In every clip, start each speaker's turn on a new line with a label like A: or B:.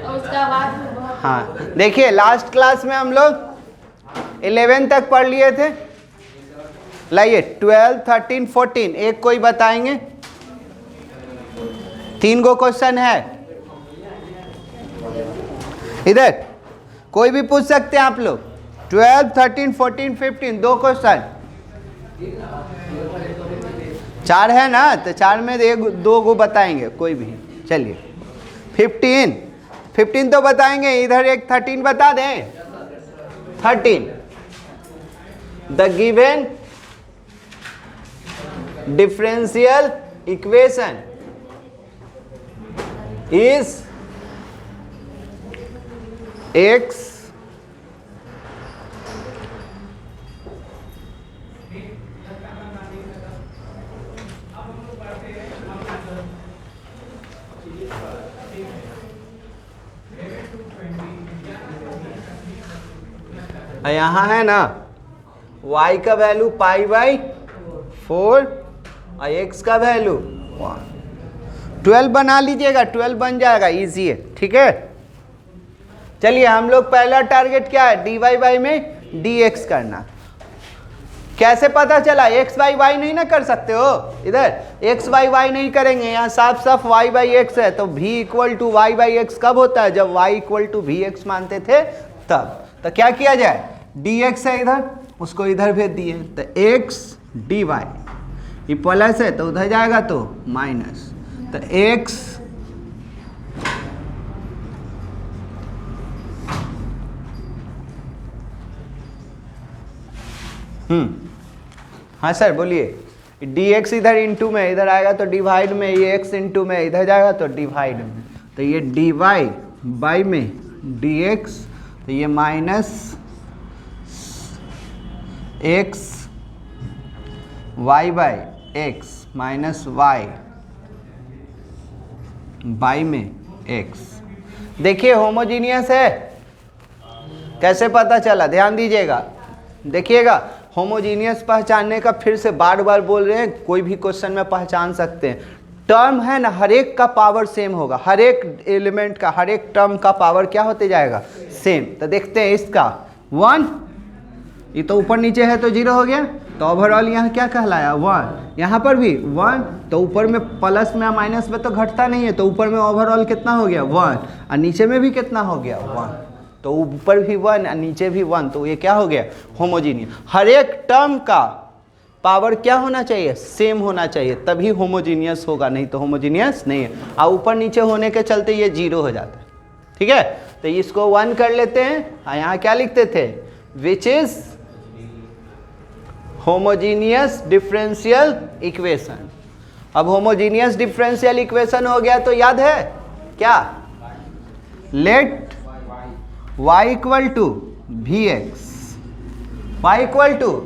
A: उसका बाद
B: हाँ देखिए, लास्ट क्लास में हम लोग 11 तक पढ़ लिए थे। लाइए 12, 13, 14 एक कोई बताएंगे? 3 गो क्वेश्चन है इधर, कोई भी पूछ सकते हैं आप लोग। 12, 13, 14, 15 2 क्वेश्चन, 4 है ना, तो 4 में 1-2 गो बताएंगे कोई भी। चलिए 15 तो बताएंगे, इधर एक 13 बता दें। 13 the given differential equation is x यहाँ है ना y का वैल्यू π/4 और x का वैल्यू 1। 12 बना लीजिएगा, 12 बन जाएगा, इजी है। ठीक है, चलिए हम लोग पहला टारगेट क्या है, dy/y में dx करना। कैसे पता चला? x/y नहीं ना कर सकते हो, इधर x/y नहीं करेंगे, यहाँ साफ साफ y/x है। तो v = y/x कब होता है? जब y = vx मानते थे तब। तो क्या किया जाए, dx है इधर, उसको इधर भेज दिए, तो x dy, ये प्लस है तो उधर जाएगा तो माइनस, तो x हाँ सर बोलिए। dx इधर इंटू में, इधर आएगा तो डिवाइड में, ये x इंटू में, इधर जाएगा तो डिवाइड में, तो ये dy/y में dx, तो ये minus x y/x minus y/y में x। देखिए होमोजीनियस है। कैसे पता चला? ध्यान दीजिएगा, देखिएगा होमोजीनियस पहचानने का फिर से बार बार बोल रहे हैं, कोई भी क्वेश्चन में पहचान सकते हैं। टर्म है ना, हर एक का पावर सेम होगा, हर एक एलिमेंट का, हर एक टर्म का पावर क्या होते जाएगा, सेम। तो देखते हैं इसका 1, ये तो ऊपर नीचे है तो 0 हो गया, तो ओवरऑल यहाँ क्या कहलाया 1। यहाँ पर भी 1, तो ऊपर में प्लस में माइनस में तो घटता नहीं है, तो ऊपर में ओवरऑल कितना हो गया 1, और नीचे में भी कितना हो गया 1, तो ऊपर भी 1 और नीचे भी 1, तो ये क्या हो गया, होमोजीनियस। हर एक टर्म का पावर क्या होना चाहिए, सेम होना चाहिए, तभी होमोजीनियस होगा, नहीं तो होमोजीनियस नहीं है। और ऊपर नीचे होने के चलते ये 0 हो जाता है। ठीक है, तो इसको 1 कर लेते हैं, और यहाँ क्या लिखते थे, विच इज होमोजीनियस डिफरेंशियल इक्वेशन। अब होमोजीनियस डिफरेंशियल इक्वेशन हो गया तो याद है क्या, late y = vx, y =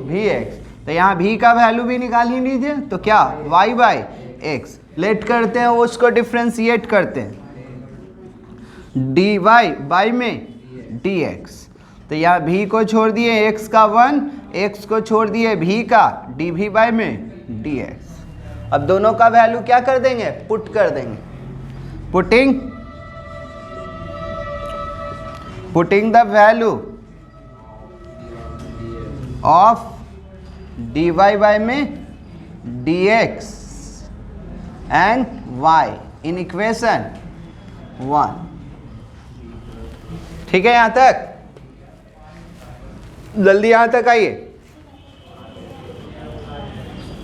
B: vx, तो यहाँ v का वैल्यू भी निकाल ही लीजिए, तो क्या y/x। लेट करते हैं उसको डिफ्रेंशिएट करते हैं, dy/y में dx, तो यहाँ v को छोड़ दिए x का 1, x को छोड़ दिए v का dv/y में dx। अब दोनों का वैल्यू क्या कर देंगे, पुट कर देंगे। Putting the value of dy/y में dx and y in equation 1। ठीक है, यहां तक जल्दी यहां तक आइए,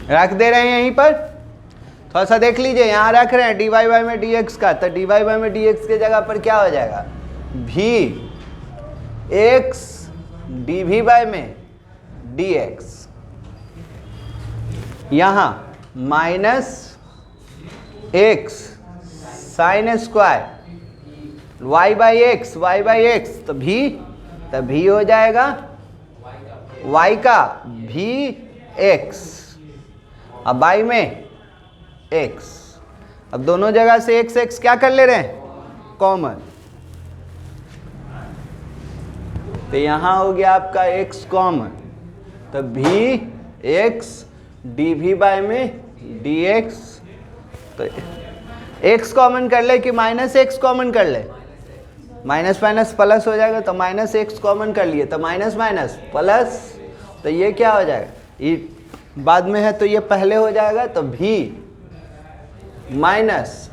B: रख दे रहे हैं यहीं पर, थोड़ा सा देख लीजिए। यहां रख रहे हैं dy/y में dx का, तो dy/y में dx के जगह पर क्या हो जाएगा, vx dv/y में dx, यहाँ minus x sine square y/x, तो v हो जाएगा y का vx, अब y में x। अब दोनों जगह से x क्या कर ले रहे हैं, कॉमन, तो यहाँ हो गया आपका x कॉमन, तो vx dv/y में dx, तो x कॉमन कर ले कि माइनस x कॉमन कर ले, माइनस माइनस प्लस हो जाएगा, तो माइनस एक्स कॉमन कर लिए तो माइनस माइनस प्लस, तो ये क्या हो जाएगा, ये बाद में है तो ये पहले हो जाएगा, तो भी माइनस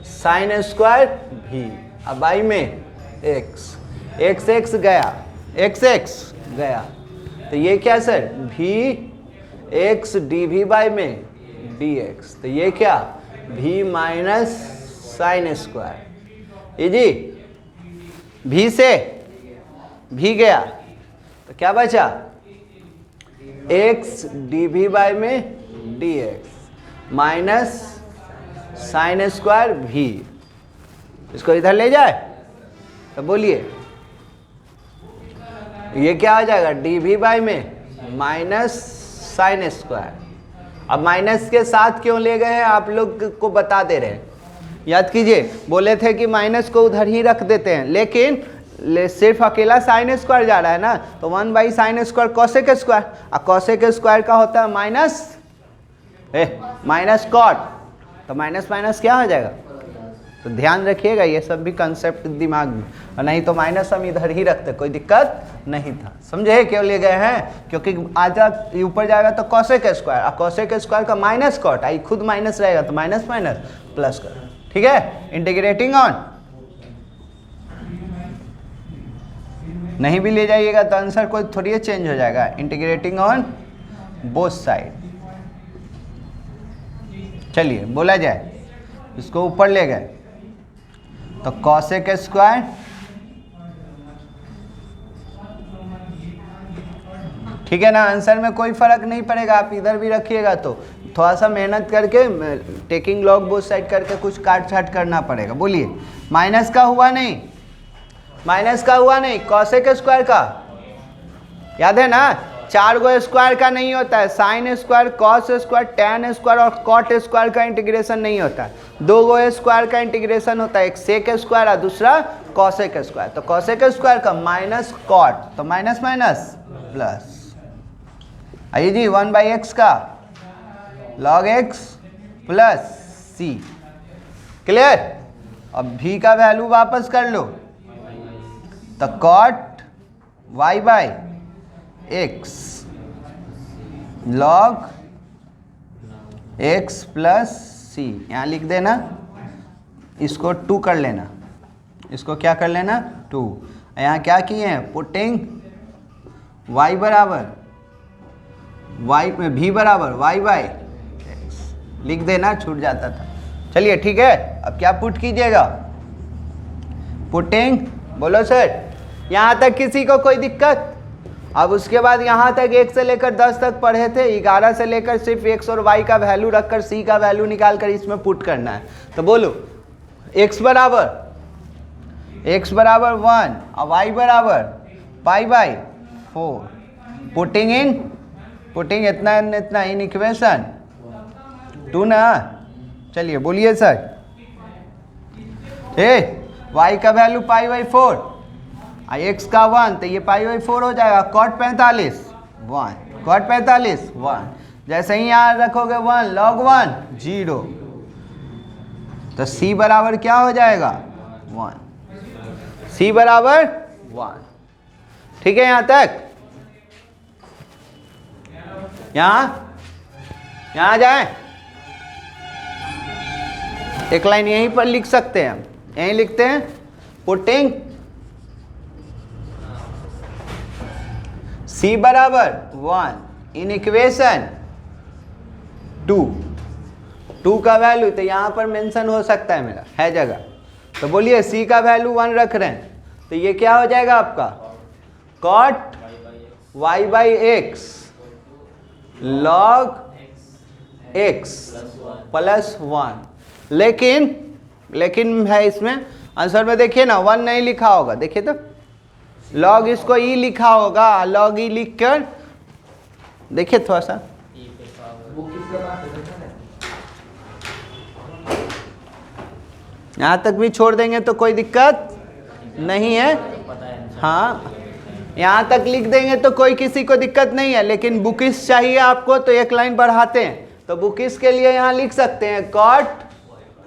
B: साइन स्क्वायर भी। अब आई में एक्स, एक्स एक्स गया, एक्स एक्स गया, तो ये क्या सर, भी एक्स डी भी बाई में डी एक्स, तो ये क्या, भी माइनस साइन स्क्वायर। ये जी भी से भी गया, तो क्या बचा, एक्स डी भी बाई में d x minus sine square भी। इसको इधर ले जाए तो बोलिए ये क्या हो जाएगा, डी भी बाई में माइनस साइन स्क्वायर। अब माइनस के साथ क्यों ले गए हैं आप लोग को बता दे रहे हैं, याद कीजिए, बोले थे कि माइनस को उधर ही रख देते हैं, लेकिन सिर्फ अकेला साइन स्क्वायर जा रहा है ना, तो 1 by sine square cosec square, और कॉसेक स्क्वायर का होता है माइनस माइनस कॉट, तो माइनस माइनस क्या हो जाएगा। तो ध्यान रखिएगा ये सब भी कंसेप्ट दिमाग में, और नहीं तो माइनस हम इधर ही रखते, कोई दिक्कत नहीं था। समझे क्यों ले गए हैं, क्योंकि आजा ऊपर जाएगा तो कॉसेक स्क्वायर, और कॉसेक स्क्वायर का माइनस कॉट, आई खुद माइनस रहेगा तो माइनस माइनस प्लस कर, ठीक है। इंटीग्रेटिंग ऑन नहीं भी ले जाइएगा तो आंसर कोई थोड़ी चेंज हो जाएगा। इंटीग्रेटिंग ऑन बोथ साइड, चलिए बोला जाए, इसको ऊपर ले गए तो कॉसेक स्क्वायर ठीक है ना, आंसर में कोई फर्क नहीं पड़ेगा, आप इधर भी रखिएगा तो थोड़ा सा मेहनत करके टेकिंग लॉग बोथ साइड करके कुछ काट छाट करना पड़ेगा। बोलिए माइनस का हुआ नहीं, माइनस का हुआ नहीं, कॉसेक स्क्वायर का याद है ना, 4 गो स्क्वायर का नहीं होता है, sine square, cos square, tan square और कॉट स्क्वायर का इंटीग्रेशन नहीं होता है, 2 गो स्क्वायर का इंटीग्रेशन होता है, एक सेक स्क्वायर और दूसरा कॉसेक स्क्वायर। तो कॉसेक स्क्वायर का माइनस कॉट, तो माइनस माइनस प्लस, आइए जी 1 बाई एक्स का log x plus C, clear. अब भी का वैल्यू वापस कर लो, तो cot y by x log x plus C, यहाँ लिख देना, इसको 2 कर लेना, इसको क्या कर लेना 2, यहाँ क्या किए हैं, पुटिंग y बराबर y में भी बराबर y बाई एक्स लिख देना, छूट जाता था। चलिए ठीक है, अब क्या पुट कीजिएगा, पुटिंग, बोलो सर, यहाँ तक किसी को कोई दिक्कत। अब उसके बाद यहाँ तक 1 से लेकर 10 तक पढ़े थे, 11 से लेकर सिर्फ x और y का वैल्यू रखकर c का वैल्यू निकाल कर इसमें पुट करना है। तो बोलो x बराबर 1 और y बराबर पाई बाई 4, पुटिंग इतना इन इक्वेशन 2 ना। चलिए बोलिए सर, y का वैल्यू पाई बाई 4 और x का 1, तो ये पाई बाई 4 हो जाएगा, कॉट 45 1, कॉट 45 1, जैसे ही यहाँ रखोगे 1 log 1 0, तो c बराबर क्या हो जाएगा 1, c बराबर 1, ठीक है। यहाँ तक, यहाँ जाए, एक लाइन यहीं पर लिख सकते हैं हम, यहीं लिखते हैं, पुटिंग c बराबर 1 इन इक्वेशन 2 का वैल्यू, तो यहाँ पर मेंशन हो सकता है, मेरा है जगह, तो बोलिए c का वैल्यू 1 रख रहे हैं, तो ये क्या हो जाएगा आपका cot y by x log x plus 1, लेकिन है इसमें आंसर में देखिए ना 1 नहीं लिखा होगा, देखिए तो लॉग इसको ई लिखा होगा, लॉग ई लिख कर देखिए थोड़ा सा, यहाँ तक भी छोड़ देंगे तो कोई दिक्कत नहीं है, हाँ यहाँ तक लिख देंगे तो कोई किसी को दिक्कत नहीं है, लेकिन बुकिस चाहिए आपको तो एक लाइन बढ़ाते हैं, तो बुकिस के लिए यहाँ लिख सकते हैं कॉट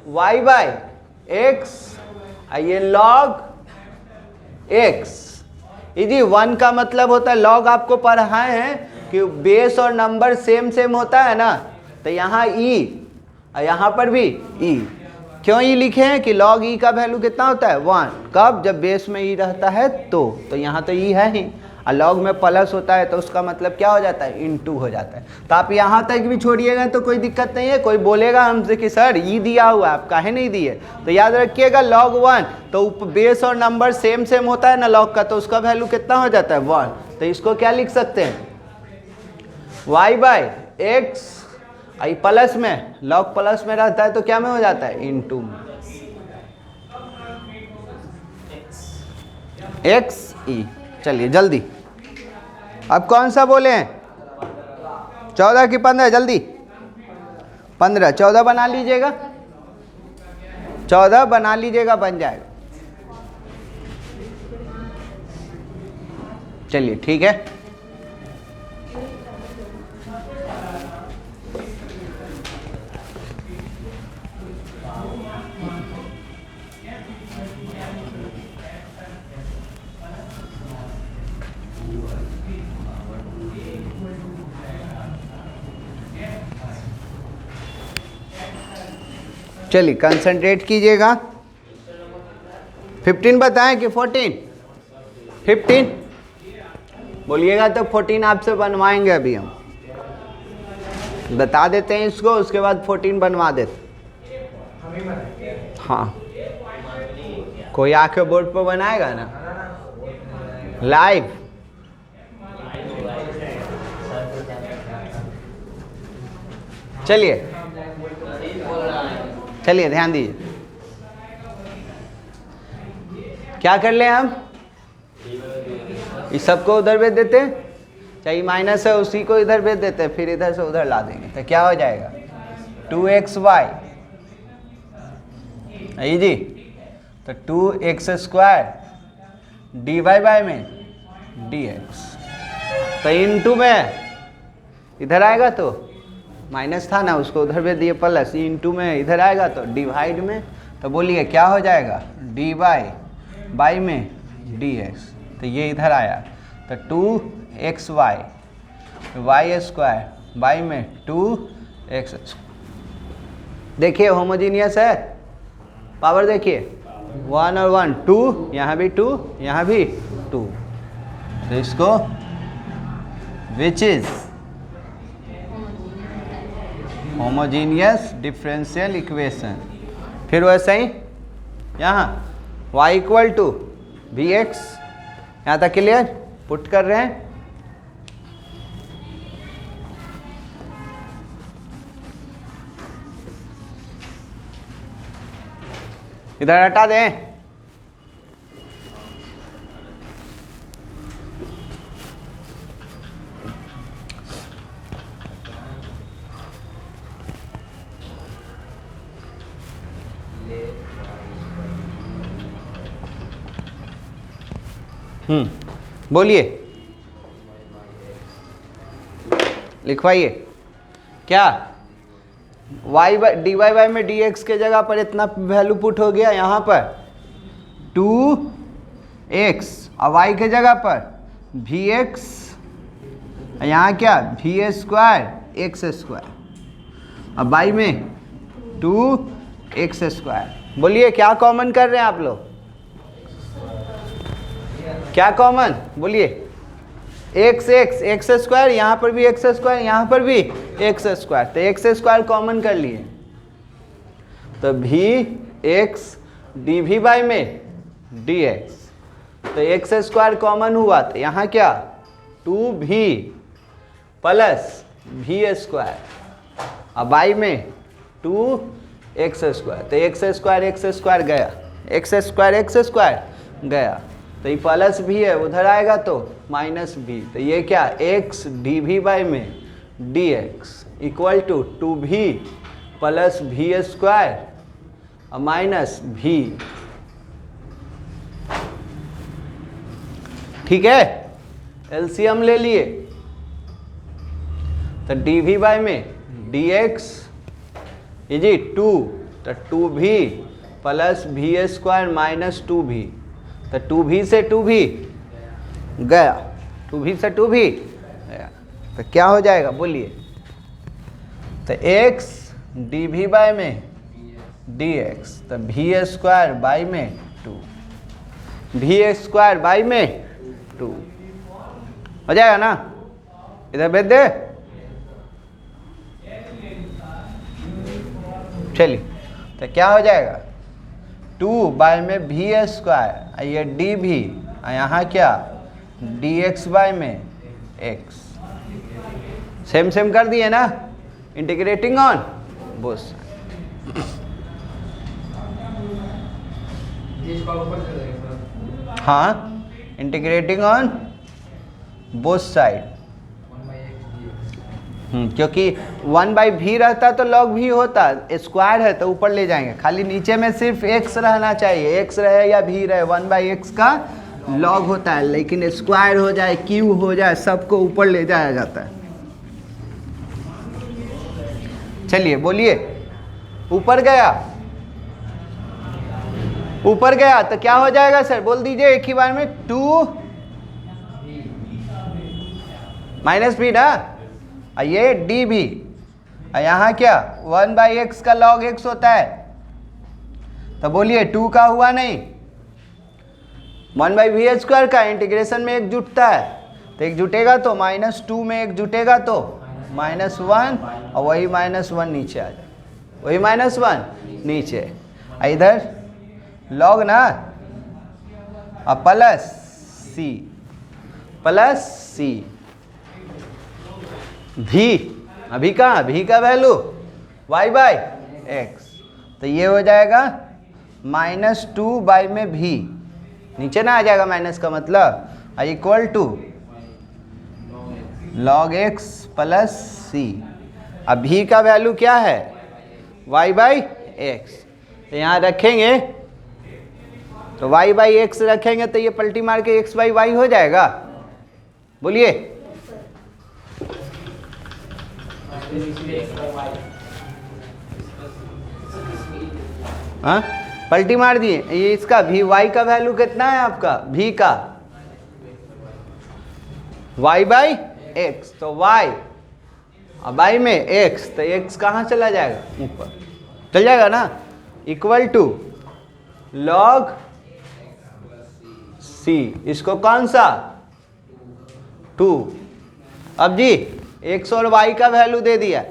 B: y बाई एक्स, ये लॉग एक्स। जी 1 का मतलब होता है, लॉग आपको पढ़ाए हैं कि बेस और नंबर सेम सेम होता है ना, तो यहाँ ई और यहाँ पर भी ई। क्यों ई लिखे हैं कि लॉग ई का वैल्यू कितना होता है 1, कब, जब बेस में ई रहता है तो यहाँ तो ई है ही, और लॉग में प्लस होता है तो उसका मतलब क्या हो जाता है, इनटू हो जाता है। तो आप यहाँ तक भी छोड़िएगा तो कोई दिक्कत नहीं है। कोई बोलेगा हमसे कि सर ई दिया हुआ है, आप काहे नहीं दिए, तो याद रखिएगा log 1 तो बेस और नंबर सेम सेम होता है ना लॉग का, तो उसका वैल्यू कितना हो जाता है 1। तो इसको क्या लिख सकते हैं, y by x, I plus में, लॉग प्लस में रहता है तो क्या में हो जाता है, इनटू में, एक्स ई। चलिए जल्दी, अब कौन सा बोले हैं, 14 की 15, जल्दी 15, 14 बना लीजिएगा, 14 बना लीजिएगा, बन जाएगा। चलिए ठीक है, चलिए कंसंट्रेट कीजिएगा। 15 बताएं कि 14, 15 बोलिएगा तो 14 आपसे बनवाएंगे। अभी हम बता देते हैं इसको, उसके बाद 14 बनवा देते। हाँ, कोई आके बोर्ड पर बनाएगा ना लाइव। चलिए चलिए ध्यान दीजिए, क्या कर ले हम, इस सबको उधर भेज देते हैं, चाहिए माइनस है उसी को इधर भेज देते हैं, फिर इधर से उधर ला देंगे तो क्या हो जाएगा 2xy, यही जी, तो 2x स्क्वायर dy बाय में dx, तो इनटू में इधर आएगा तो माइनस था ना, उसको उधर भेज दिए प्लस, इनटू में इधर आएगा तो डिवाइड में, तो बोलिए क्या हो जाएगा dy बाई में dx, तो ये इधर आया तो 2xy y स्क्वायर बाई में 2x। देखिए होमोजीनियस है, पावर देखिए 1 और 1 2, यहाँ भी 2, यहाँ भी 2, तो इसको which is homogeneous differential equation. फिर वैसे ही यहाँ y equal to v x, यहाँ तक क्लियर, पुट कर रहे हैं। इधर हटा दें, बोलिए लिखवाइए क्या, y dy बाई में dx के जगह पर इतना वैल्यू पुट हो गया, यहाँ पर 2x और y के जगह पर vx, यहाँ क्या v स्क्वायर x स्क्वायर और बाई में 2x स्क्वायर। बोलिए क्या कॉमन कर रहे हैं आप लोग, क्या कॉमन, बोलिए एक्स स्क्वायर, यहाँ पर भी एक्स स्क्वायर, यहाँ पर भी एक्स स्क्वायर, तो एक्स स्क्वायर कॉमन कर लिए, तो भी एक्स डी भी बाई में डी एक्स, तो एक्स स्क्वायर कॉमन हुआ, तो यहाँ क्या 2v प्लस भी स्क्वायर और बाई में 2x स्क्वायर, तो एक्स स्क्वायर गया, एक्स स्क्वायर गया, तो ये प्लस भी है, उधर आएगा तो माइनस भी, तो ये क्या x डी भी बाई में d x equal to 2v plus v square और माइनस भी। ठीक है, एलसीएम ले लिए, तो डी भी बाई में डी एक्स जी 2, तो 2v plus v square minus 2v, तो 2v से 2v गया, 2v से 2v गया, तो क्या हो जाएगा बोलिए? तो x dv बाय में dx, तो v स्क्वायर बाई में 2, v स्क्वायर बाई में 2 हो जाएगा ना? इधर भेज दे। चलिए, तो क्या हो जाएगा? 2 बाय में v स्क्वायर, ये dv, यहाँ क्या dx बाय में x, सेम सेम कर दिए ना, इंटीग्रेटिंग ऑन बोथ साइड। हाँ, इंटीग्रेटिंग ऑन बोथ साइड, क्योंकि 1/v रहता तो log v होता, स्क्वायर है तो ऊपर ले जाएंगे, खाली नीचे में सिर्फ x रहना चाहिए, x रहे या v रहे, 1/x का log होता है, लेकिन स्क्वायर हो जाए q हो जाए सबको ऊपर ले जाया जाता है। चलिए बोलिए, ऊपर गया, ऊपर गया तो क्या हो जाएगा सर? बोल दीजिए एक ही बार में, 2 माइनस v ना, ये dv, यहाँ क्या 1/x का log x होता है, तो बोलिए 2 का हुआ नहीं, 1/v स्क्वायर का इंटीग्रेशन में एक जुटता है, तो एक जुटेगा तो -2 में एक जुटेगा तो -1, और वही -1 नीचे आ जाए, वही -1 नीचे, इधर log ना, और प्लस c v, अभी कहाँ v का वैल्यू y/x, तो ये हो जाएगा -2 बाई में v, नीचे ना आ जाएगा माइनस का मतलब, equal to log x plus c। अब v का वैल्यू क्या है? y/x, तो यहाँ रखेंगे तो y/x रखेंगे तो ये पलटी मार के x/y हो जाएगा, बोलिए। हाँ, पलटी मार दिए, ये इसका y का वैल्यू कितना है आपका? v का y/x, तो y और y में x, तो x कहाँ चला जाएगा? ऊपर चल जाएगा ना, इक्वल टू log c, इसको कौन सा 2, अब जी x और y का वैल्यू दे दिया,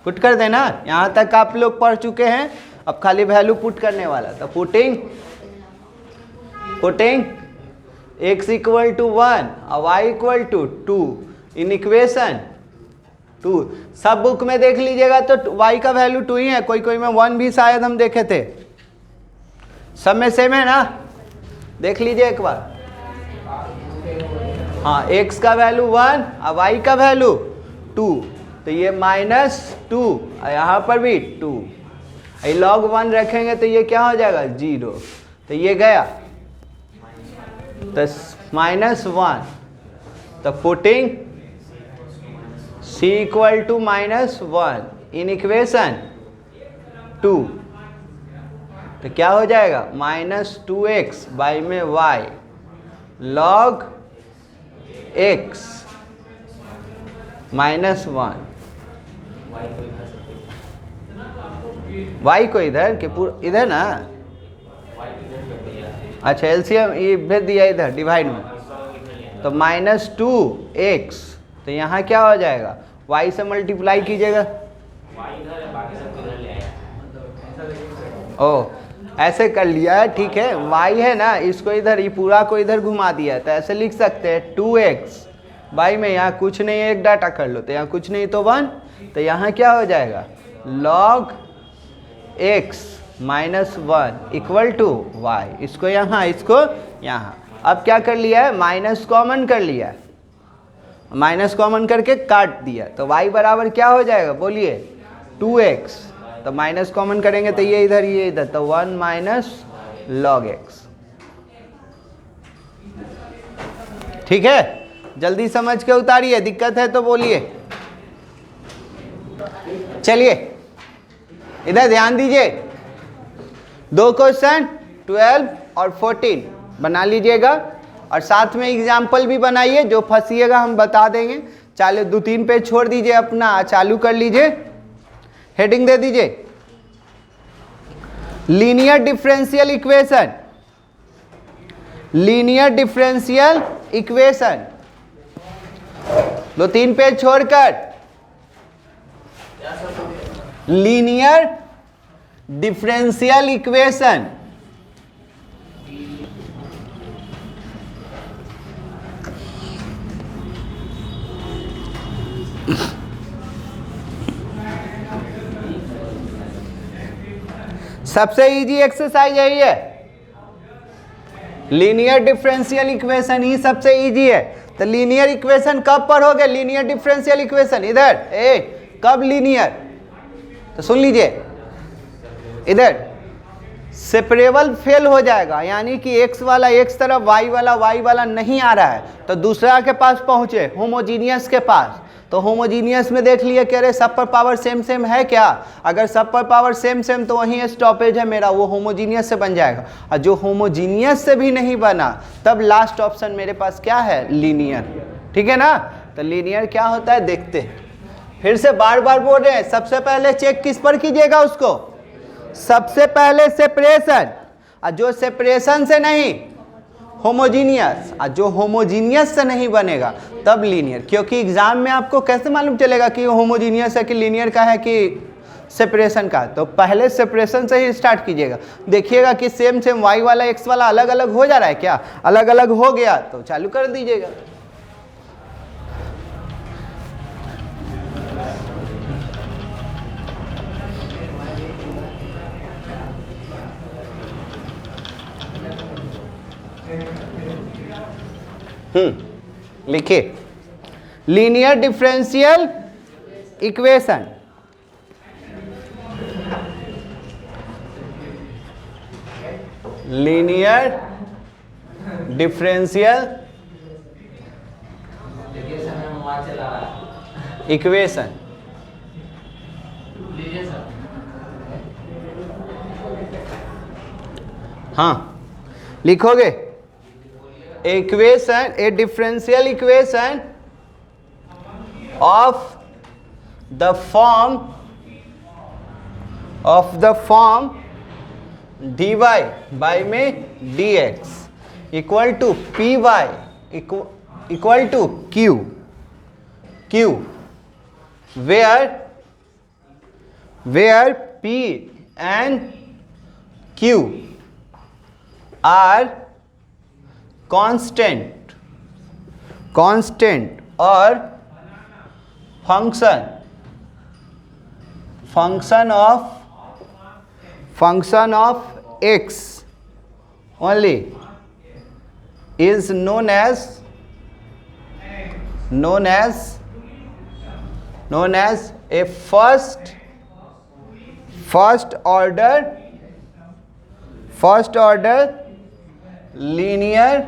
B: पुट कर देना, यहाँ तक आप लोग पढ़ चुके हैं, अब खाली वैल्यू पुट करने वाला, तो पुटिंग x इक्वल टू 1 और y equal to 2 in equation 2, सब बुक में देख लीजिएगा तो y का वैल्यू 2 ही है, कोई कोई में 1 भी शायद हम देखे थे, सब में सेम है ना, देख लीजिए एक बार। हाँ, x का वैल्यू 1 और y का वैल्यू 2, तो ये -2 और यहाँ पर भी 2, ये log 1 रखेंगे तो ये क्या हो जाएगा? 0, तो ये गया तो -1, तो putting c equal to -1 in equation 2, तो क्या हो जाएगा? -2x बाई में y log x -1, y को इधर के इधर ना, अच्छा एलसीएम ये भेज दिया इधर डिवाइड में, तो -2x, तो यहाँ क्या हो जाएगा? y से मल्टीप्लाई कीजिएगा, ओ ऐसे कर लिया है, ठीक है, y है ना, इसको इधर ये पूरा को इधर घुमा दिया है, तो ऐसे लिख सकते हैं 2x बाई में, यहाँ कुछ नहीं है, एक डाटा कर लो, तो यहाँ कुछ नहीं तो 1, तो यहाँ क्या हो जाएगा? log x -1 equal to y, इसको यहाँ, अब क्या कर लिया है? माइनस कॉमन कर लिया, माइनस कॉमन करके काट दिया, तो y बराबर क्या हो जाएगा? बोलिए 2x, तो माइनस कॉमन करेंगे तो ये इधर, तो 1 माइनस log x, ठीक है, जल्दी समझ के उतारिए, दिक्कत है तो बोलिए। चलिए इधर ध्यान दीजिए, दो क्वेश्चन 12 और 14, बना लीजिएगा और साथ में एग्जाम्पल भी बनाइए, जो फंसिएगा हम बता देंगे। चलो 2-3 पेज छोड़ दीजिए, अपना चालू कर लीजिए। हेडिंग दे दीजिए linear differential equation, linear differential equation. लो 3 पेज छोड़कर लीनियर डिफरेंशियल इक्वेशन। सबसे इजी एक्सरसाइज यही है, लीनियर डिफरेंशियल इक्वेशन ही सबसे इजी है। तो लीनियर इक्वेशन कब पढ़ोगे? लीनियर डिफरेंशियल इक्वेशन इधर कब लीनियर? तो सुन लीजिए, इधर सेपरेबल फेल हो जाएगा, यानी कि x वाला x तरफ, y वाला नहीं आ रहा है, तो दूसरा के पास पहुंचे, होमोजीनियस के पास। तो होमोजीनियस में देख लिए कह रहे सब पर पावर सेम सेम है क्या? अगर सब पर पावर सेम सेम तो वहीं स्टॉपेज है मेरा, वो होमोजीनियस से बन जाएगा। और जो होमोजीनियस से भी नहीं बना, तब लास्ट ऑप्शन मेरे पास क्या है? लीनियर। ठीक है ना? तो लीनियर क्या होता है देखते हैं। फिर से बार बार बोल रहे हैं, सबसे पहले चेक किस पर कीजिएगा उसको? सबसे पहले सेपरेशन, और जो सेपरेशन से नहीं होमोजीनियस, और जो होमोजीनियस से नहीं बनेगा तब लीनियर। क्योंकि एग्जाम में आपको कैसे मालूम चलेगा कि होमोजीनियस है कि लीनियर का है कि सेपरेशन का? तो पहले सेपरेशन से ही स्टार्ट कीजिएगा। देखिएगा कि सेम सेम y वाला x वाला अलग अलग हो जा रहा है क्या? अलग अलग हो गया तो चालू कर दीजिएगा। लिखिए linear differential equation. Linear differential equation. हाँ लिखोगे equation, a differential equation of the form dy by में dx equal to py equal to q where p and q are constant or function of x only is known as a first order linear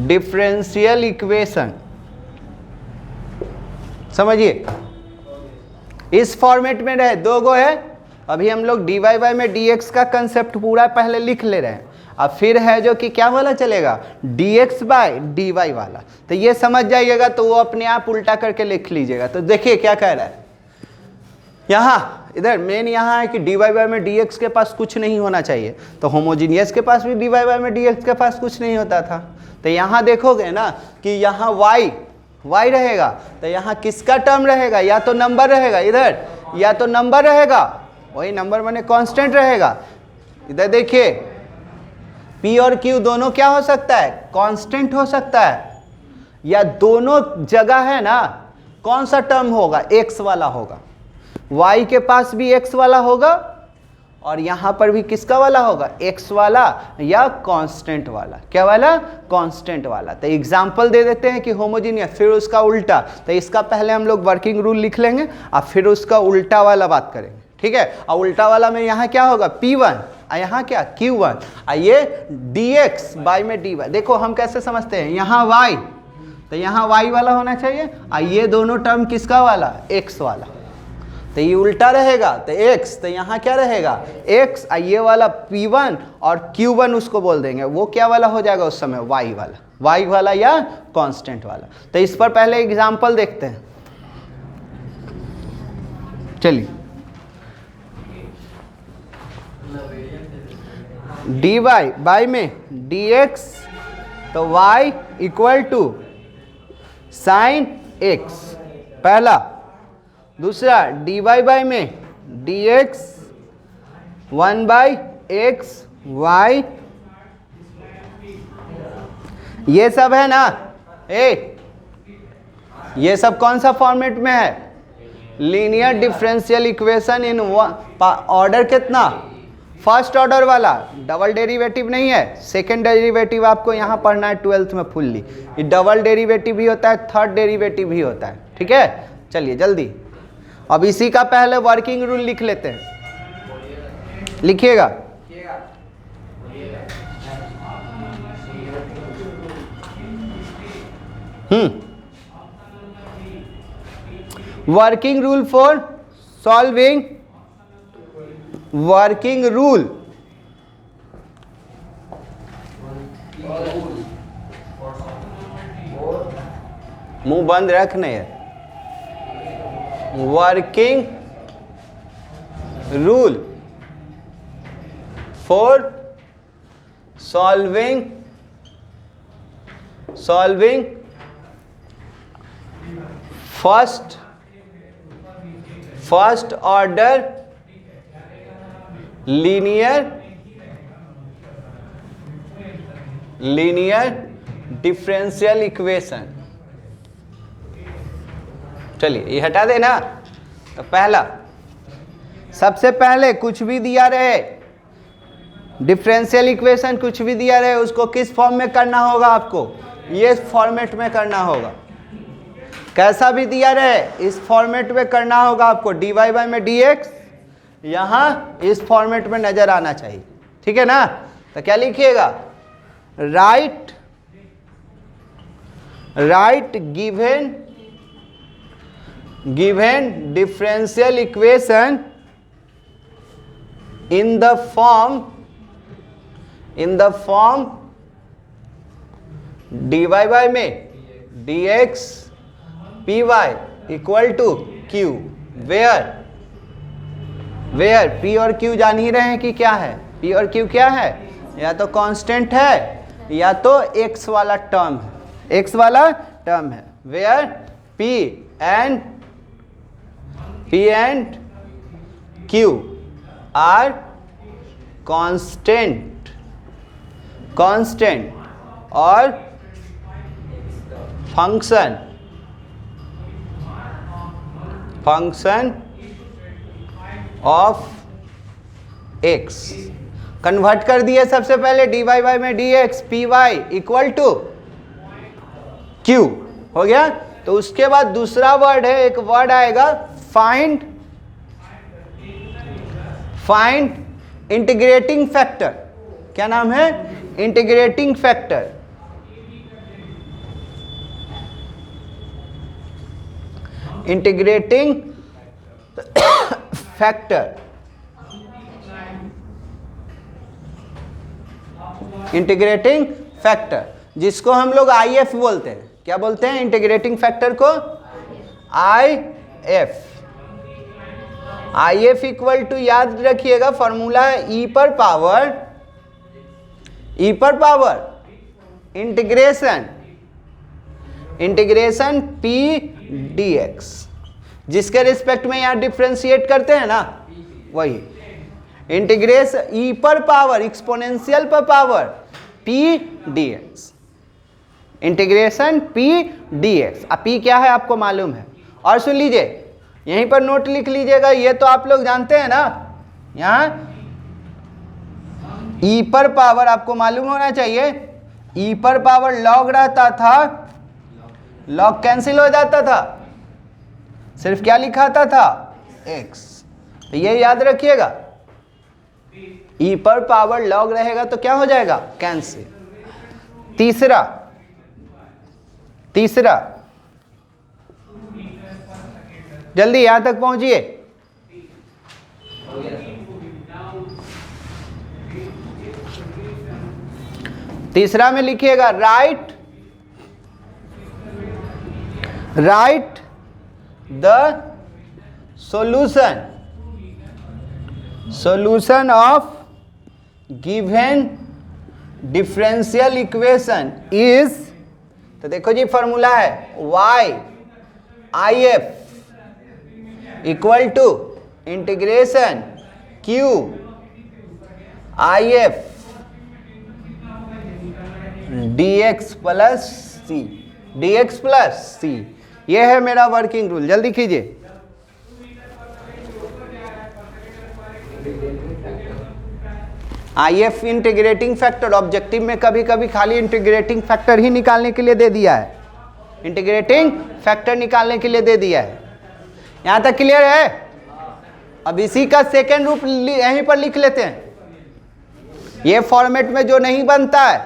B: differential equation. समझिए इस format में रहे, दो गो है। अभी हम लोग dy बाय में dx का कंसेप्ट पूरा पहले लिख ले रहे हैं, अब फिर है जो कि क्या वाला चलेगा? dx बाय dy वाला। तो ये समझ जाइएगा तो वो अपने आप उल्टा करके लिख लीजिएगा। तो देखिए क्या कह रहा है यहाँ, इधर मेन यहाँ है कि dy बाय में dx के पास कुछ नहीं होना चाहिए। तो होमोजीनियस के पास भी dy बाय में dx के पास कुछ नहीं होता था। तो यहाँ देखोगे ना कि यहाँ y रहेगा, तो यहाँ किसका टर्म रहेगा? या तो नंबर रहेगा इधर, या तो नंबर रहेगा, वही नंबर माने कांस्टेंट रहेगा। इधर देखिए p और q दोनों क्या हो सकता है? कांस्टेंट हो सकता है, या दोनों जगह है ना कौन सा टर्म होगा? x वाला होगा। y के पास भी x वाला होगा और यहाँ पर भी किसका वाला होगा? x वाला या कांस्टेंट वाला। क्या वाला? कांस्टेंट वाला। तो एग्जांपल दे देते हैं कि होमोजीनियस, फिर उसका उल्टा। तो इसका पहले हम लोग वर्किंग रूल लिख लेंगे और फिर उसका उल्टा वाला बात करेंगे। ठीक है? और उल्टा वाला में यहाँ क्या होगा? p1 और यहाँ क्या? q1 और ये dx बाय में dy। देखो हम कैसे समझते हैं, यहाँ y तो यहाँ y वाला होना चाहिए और ये दोनों टर्म किसका वाला? x वाला। तो ये उल्टा रहेगा, तो x, तो यहाँ क्या रहेगा x, ये वाला P1 और Q1 उसको बोल देंगे, वो क्या वाला हो जाएगा उस समय, y वाला या कांस्टेंट वाला। तो इस पर पहले एग्जांपल देखते हैं। चलिए, dy बाई में dx, तो y equal to sine x पहला। दूसरा dy बाई में dx 1/x y, ये सब है ना, ये सब कौन सा फॉर्मेट में है, linear differential equation in order कितना, फर्स्ट ऑर्डर वाला, डबल डेरिवेटिव नहीं है, सेकंड डेरिवेटिव आपको यहाँ पढ़ना है 12th में फुल्ली, ये डबल डेरिवेटिव भी होता है, थर्ड डेरिवेटिव भी होता है, ठीक है। चलिए जल्दी, अब इसी का पहले वर्किंग रूल लिख लेते हैं, लिखिएगा। Working rule for solving, working rule मुंह बंद रखने है, working rule for solving first order linear differential equation. चलिए ये हटा देना। तो पहला, सबसे पहले कुछ भी दिया रहे, डिफरेंशियल इक्वेशन कुछ भी दिया रहे, उसको किस फॉर्म में करना होगा आपको, ये फॉर्मेट में करना होगा। कैसा भी दिया रहे इस फॉर्मेट में करना होगा आपको, dy बाई में dx यहाँ इस फॉर्मेट में नजर आना चाहिए, ठीक है ना। तो क्या लिखिएगा, right given differential equation in the form dy by में dx py equal to q, where p और q जान ही रहे हैं कि क्या है, p और q क्या है, या तो कांस्टेंट है या तो x वाला टर्म है, where p and q are constant और function of x। कन्वर्ट कर दिए सबसे पहले dy बाई में dx py equal to q, हो गया। तो उसके बाद दूसरा वर्ड है, एक वर्ड आएगा फाइंड इंटीग्रेटिंग फैक्टर। क्या नाम है, इंटीग्रेटिंग फैक्टर। इंटीग्रेटिंग फैक्टर जिसको हम लोग IF बोलते हैं। क्या बोलते हैं इंटीग्रेटिंग फैक्टर को, IF इक्वल टू, याद रखिएगा फॉर्मूला है e पर पावर इंटीग्रेशन p dx, जिसके रिस्पेक्ट में यहाँ डिफ्रेंशिएट करते हैं ना, वही इंटीग्रेशन e पर पावर एक्सपोनेंशियल पर power p dx, integration p dx। अब p क्या है आपको मालूम है। और सुन लीजिए, यहीं पर नोट लिख लीजिएगा, ये तो आप लोग जानते हैं ना, यहाँ e पर पावर आपको मालूम होना चाहिए, e पर पावर लॉग रहता था, लॉग कैंसिल हो जाता था, सिर्फ क्या लिखाता था x। तो ये याद रखिएगा, e पर पावर लॉग रहेगा तो क्या हो जाएगा, कैंसिल। तीसरा जल्दी यहां तक पहुंचिए। तीसरा में लिखिएगा right the solution of given differential equation is, तो देखो जी फॉर्मूला है y if equal to integration q if dx plus c। ये है मेरा वर्किंग रूल, जल्दी कीजिए। IF इंटीग्रेटिंग फैक्टर, ऑब्जेक्टिव में कभी कभी खाली इंटीग्रेटिंग फैक्टर ही निकालने के लिए दे दिया है, इंटीग्रेटिंग फैक्टर निकालने के लिए दे दिया है। यहां तक क्लियर है? अब इसी का सेकेंड रूप यहीं पर लिख लेते हैं। ये फॉर्मेट में जो नहीं बनता है,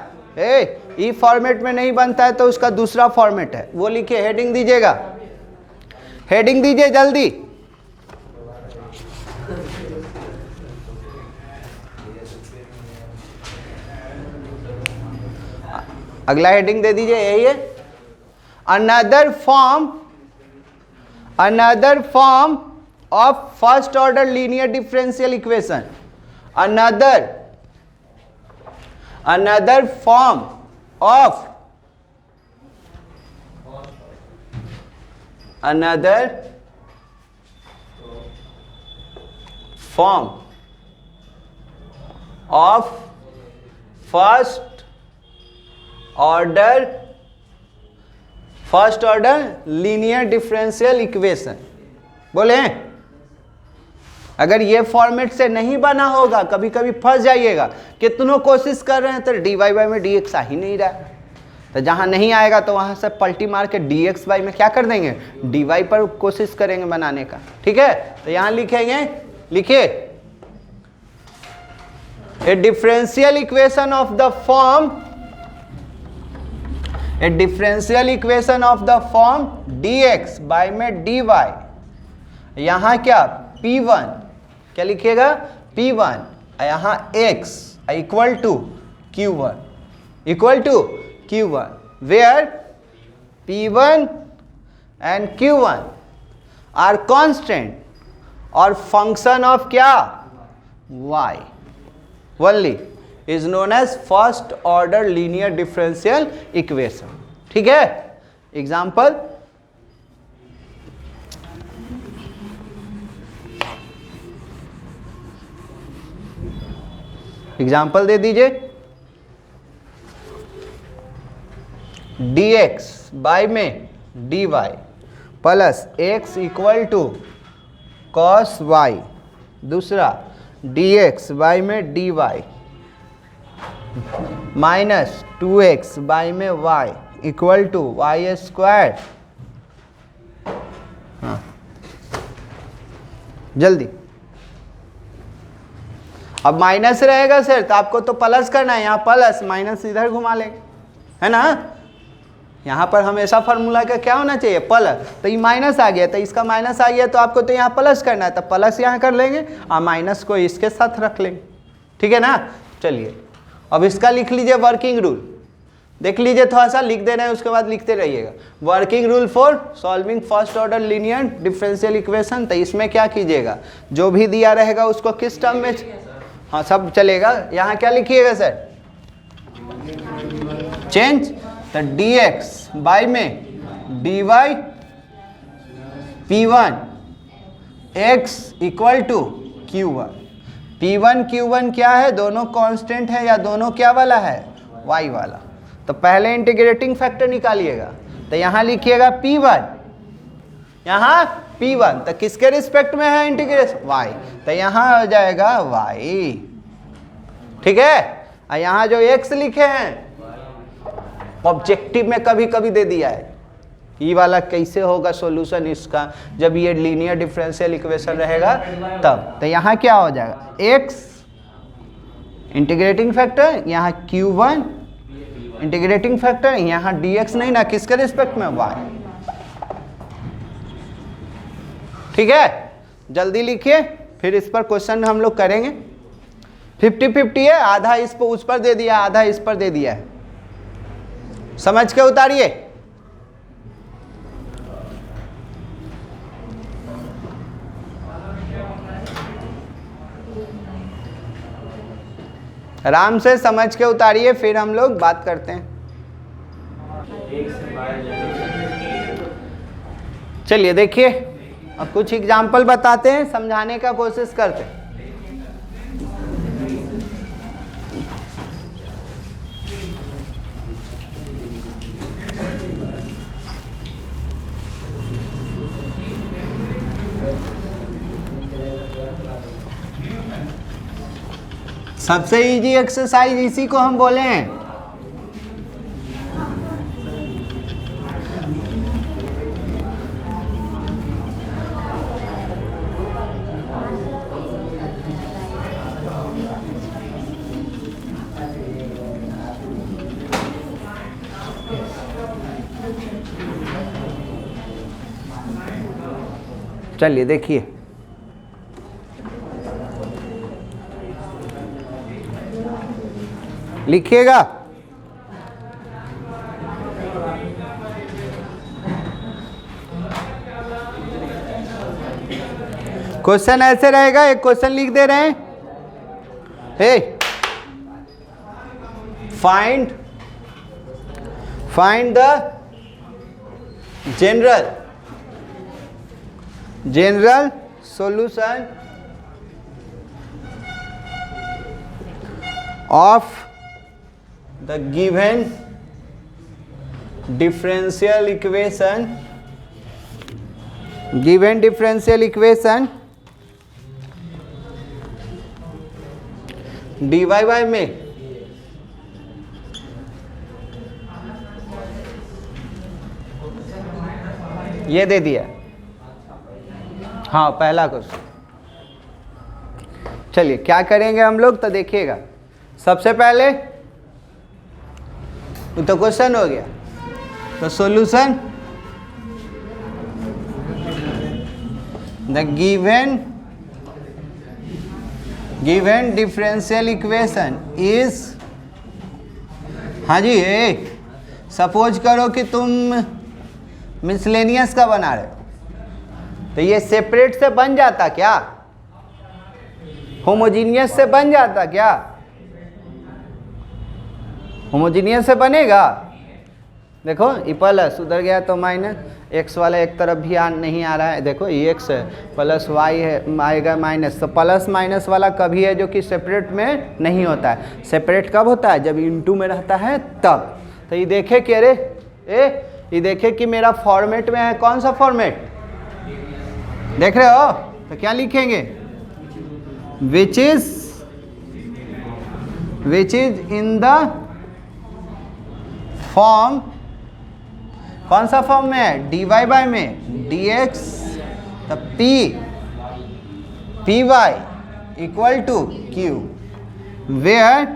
B: ये फॉर्मेट में नहीं बनता है तो उसका दूसरा फॉर्मेट है, वो लिखिए। हेडिंग दीजिएगा, हेडिंग दीजिए जल्दी। अगला हेडिंग दे दीजिए, यही है another form of first order linear differential equation. another form of first order linear differential equation. बोले अगर ये फॉर्मेट से नहीं बना होगा, कभी कभी फंस जाइएगा, कितनों कोशिश कर रहे हैं तो dy बाई में dx आ ही नहीं रहा है। तो जहां नहीं आएगा तो वहां से पलटी मार के dx बाई में क्या कर देंगे, dy पर कोशिश करेंगे बनाने का। ठीक है, तो यहां लिखेंगे, लिखिए ए differential equation of the form dx by में dy। यहां क्या p1, क्या लिखिएगा p1, यहां x equal to q1, where p1 and q1 are constant और फंक्शन ऑफ क्या y only, is known as first order linear differential equation. ठीक है, एग्जाम्पल दे दीजिए। dx बाई में dy plus x equal to cos y। दूसरा dx by में dy minus 2x by में y equal to y square. हाँ जल्दी, अब माइनस रहेगा सर तो आपको तो प्लस करना है, यहाँ प्लस माइनस इधर घुमा लेंगे, है ना। यहाँ पर हमेशा फार्मूला का क्या होना चाहिए, प्लस। तो ये माइनस आ गया, तो इसका माइनस आ गया तो आपको तो यहाँ प्लस करना है, तो प्लस यहाँ कर लेंगे और माइनस को इसके साथ रख लेंगे। ठीक है ना। चलिए अब इसका लिख लीजिए वर्किंग रूल, देख लीजिए, थोड़ा सा लिख दे रहे हैं उसके बाद लिखते रहिएगा। Working rule for solving first order linear differential equation. तो इसमें क्या कीजिएगा, जो भी दिया रहेगा उसको किस टर्म में, हाँ सब चलेगा। यहाँ क्या लिखिएगा सर, चेंज। तो dx बाई में dy p1 x equal to q1। p1 q1 क्या है, दोनों कांस्टेंट है या दोनों क्या वाला है, y वाला। तो पहले इंटीग्रेटिंग फैक्टर निकालिएगा, तो यहाँ लिखिएगा p1, यहाँ p1 तो किसके रिस्पेक्ट में है इंटीग्रेशन, y, तो यहाँ हो जाएगा y। ठीक है, और यहाँ जो x लिखे हैं ऑब्जेक्टिव में कभी कभी दे दिया है, ये वाला कैसे होगा सॉल्यूशन इसका, जब ये लीनियर डिफरेंशियल इक्वेशन रहेगा तब। तो यहाँ क्या हो जाएगा, x इंटीग्रेटिंग फैक्टर, यहाँ q1 इंटीग्रेटिंग फैक्टर, यहाँ dx नहीं ना, किसके रिस्पेक्ट में, y। ठीक है, जल्दी लिखिए फिर इस पर क्वेश्चन हम लोग करेंगे। 50-50 है, आधा इस पर उस पर दे दिया, आधा इस पर दे दिया है, समझ के उतारिए। आराम से समझ के उतारिए, फिर हम लोग बात करते हैं। चलिए देखिए, अब कुछ एग्जाम्पल बताते हैं, समझाने का कोशिश करते हैं। सबसे इजी एक्सरसाइज इसी को हम बोले हैं। चलिए देखिए, लिखिएगा। क्वेश्चन ऐसे रहेगा, एक क्वेश्चन लिख दे रहे हैं, hey find the general solution of the given differential equation dy by में ये दे दिया। हाँ, पहला क्वेश्चन। चलिए क्या करेंगे हम लोग, तो देखिएगा। सबसे पहले तो क्वेश्चन हो गया, तो solution the given differential equation is, हाँ जी, सपोज करो कि तुम मिसलेनियस का बना रहे हो, तो ये सेपरेट से बन जाता क्या, होमोजीनियस से बन जाता क्या, होमोजीनियस से बनेगा। देखो ये प्लस उधर गया तो माइनस, एक्स वाला एक तरफ भी नहीं आ रहा है, देखो ये एक्स है प्लस वाई है, आएगा माइनस, तो प्लस माइनस वाला कभी है जो कि सेपरेट में नहीं होता है। सेपरेट कब होता है, जब इनटू में रहता है तब। तो ये देखे कि अरे ये देखे कि मेरा फॉर्मेट में है, कौन सा फॉर्मेट देख रहे हो, तो क्या लिखेंगे, which is in the form, कौन सा फॉर्म में है, dy बाय में dx, तब py equal to q, where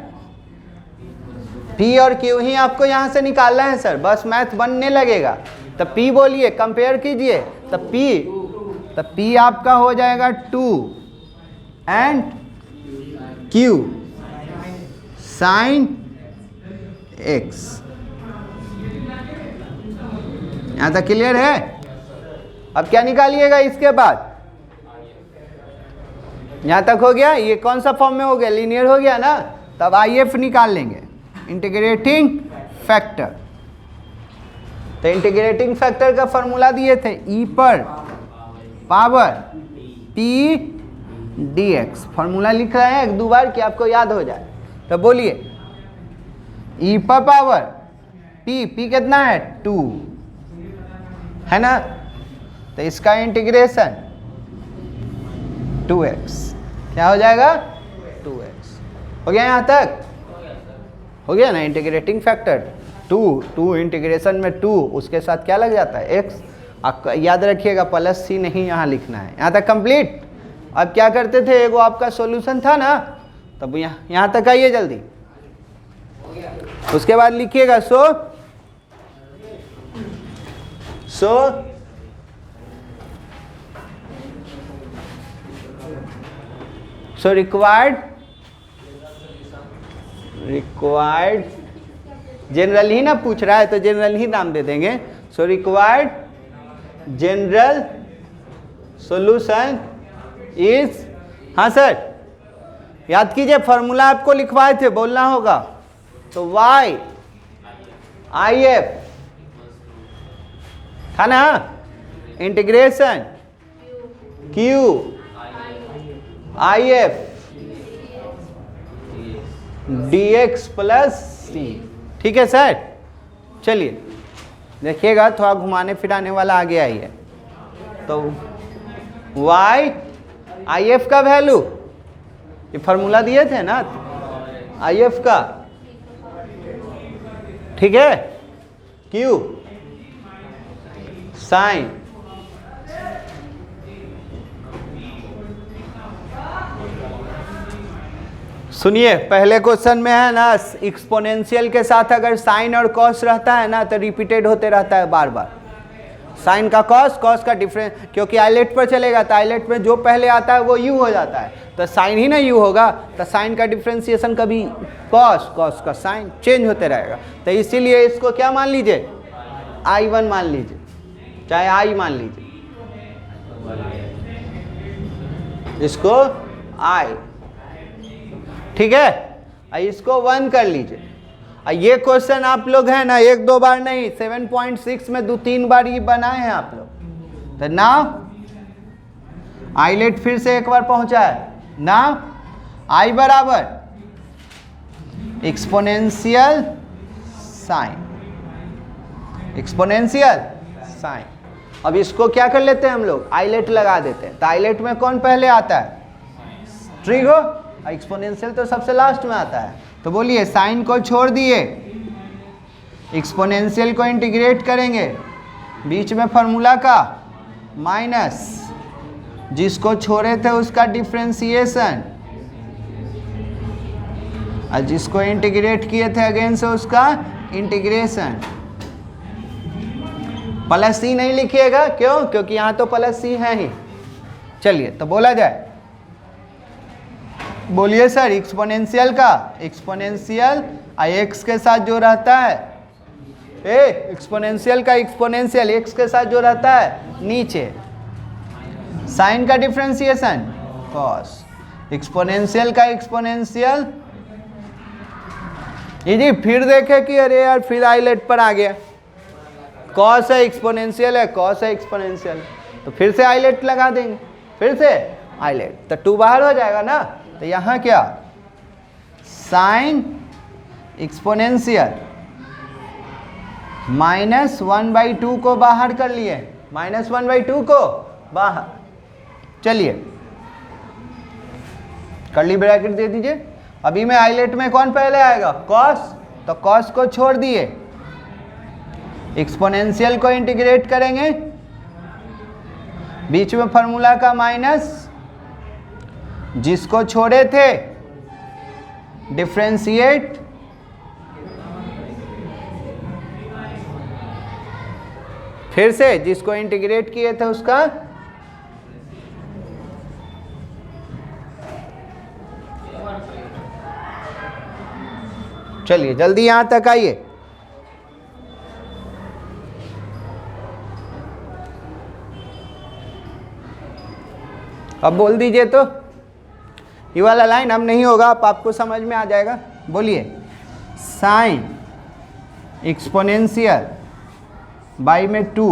B: p और q ही आपको यहां से निकालना है सर, बस मैथ बनने लगेगा। तब p बोलिए, कंपेयर कीजिए, तब p आपका हो जाएगा 2 एंड q साइन x। यहां तक क्लियर है। अब क्या निकालिएगा इसके बाद, यहां तक हो गया, ये कौन सा फॉर्म में हो गया, लीनियर हो गया ना, तब IF निकाल लेंगे, इंटीग्रेटिंग फैक्टर। तो इंटीग्रेटिंग फैक्टर का फॉर्मूला दिए थे, e पर पावर p dx। फॉर्मूला लिख रहे हैं एक दो बार कि आपको याद हो जाए। तो बोलिए e पर पावर p कितना है 2 है ना, तो इसका इंटीग्रेशन 2x, क्या हो जाएगा 2x। हो गया यहाँ तक, हो गया ना। इंटीग्रेटिंग फैक्टर 2 इंटीग्रेशन में 2, उसके साथ क्या लग जाता है x। आप याद रखिएगा प्लस सी नहीं यहाँ लिखना है। यहाँ तक कंप्लीट। अब क्या करते थे, एगो आपका सॉल्यूशन था ना, तब यहाँ तक आइए जल्दी। उसके बाद लिखिएगा सो सो रिक्वायर्ड जनरल ही ना पूछ रहा है तो जनरल ही नाम दे देंगे। So required general solution is, हाँ सर याद कीजिए फॉर्मूला आपको लिखवाए थे, बोलना होगा। तो y आई एफ था ना, integration q I F dx plus C. ठीक है सर, चलिए देखिएगा थोड़ा घुमाने फिराने वाला आगे आई है। तो y आई एफ का वैल्यू, ये फार्मूला दिए थे ना आई एफ का, ठीक है, q साइन सुनिए पहले क्वेश्चन में है ना एक्सपोनेंशियल के साथ अगर साइन और कॉस रहता है ना तो रिपीटेड होते रहता है बार बार। साइन का कॉस, कॉस का डिफरेंस, क्योंकि आइलेट पर चलेगा तो आइलेट में जो पहले आता है वो यू हो जाता है, तो साइन ही ना यू होगा, तो साइन का डिफ्रेंसिएशन कभी कॉस, कॉस का साइन चेंज होते रहेगा। तो इसीलिए इसको क्या मान लीजिए, I1 मान लीजिए, चाहे आई मान लीजिए, इसको आई, ठीक है, इसको 1 कर लीजिए। ये क्वेश्चन आप लोग है ना एक दो बार नहीं 7.6 में 2-3 बार ये बनाए हैं आप लोग। तो नाउ आइलेट फिर से एक बार पहुंचा है। नाउ आई बराबर एक्सपोनेंशियल साइन, एक्सपोनेंशियल साइन। अब इसको क्या कर लेते हैं हम लोग, आइलेट लगा देते हैं। तो आइलेट में कौन पहले आता है, ट्रिगो, एक्सपोनेंशियल तो सबसे लास्ट में आता है। तो बोलिए साइन को छोड़ दिए, एक्सपोनेंशियल को इंटीग्रेट करेंगे, बीच में फार्मूला का माइनस, जिसको छोड़े थे उसका डिफरेंशिएशन, और जिसको इंटीग्रेट किए थे अगेन से उसका इंटीग्रेशन। प्लस सी नहीं लिखिएगा, क्यों, क्योंकि यहाँ तो प्लस सी है ही। चलिए तो बोला जाए, बोलिए सर एक्सपोनेंशियल का, एक्सपोनेंशियल एक्स के साथ जो रहता है, एक्सपोनेंशियल का एक्सपोनेंशियल एक्स के साथ जो रहता है नीचे, साइन का डिफरेंशिएशन कॉस, एक्सपोनेंशियल का एक्सपोनेंशियल। ये जी फिर देखे कि अरे यार फिर आइलेट पर आ गया, कॉस है एक्सपोनेंशियल है, कॉस है एक्सपोनेंशियल, तो फिर से आइलेट लगा देंगे, फिर से आइलेट, तो 2 बाहर हो जाएगा ना। तो यहाँ क्या, साइन एक्सपोनेंशियल -1/2 को बाहर कर लिए, -1/2 को बाहर। चलिए कर्ली ब्रैकेट दे दीजिए। अभी में आइलेट में कौन पहले आएगा, कॉस, तो कॉस को छोड़ दिए, एक्सपोनेंशियल को इंटीग्रेट करेंगे, बीच में फार्मूला का माइनस, जिसको छोड़े थे डिफरेंशिएट, फिर से जिसको इंटीग्रेट किए थे उसका, चलिए जल्दी यहां तक आइए। अब बोल दीजिए, तो ये वाला लाइन अब नहीं होगा, अब आपको समझ में आ जाएगा। बोलिए साइन एक्सपोनेंशियल बाई में 2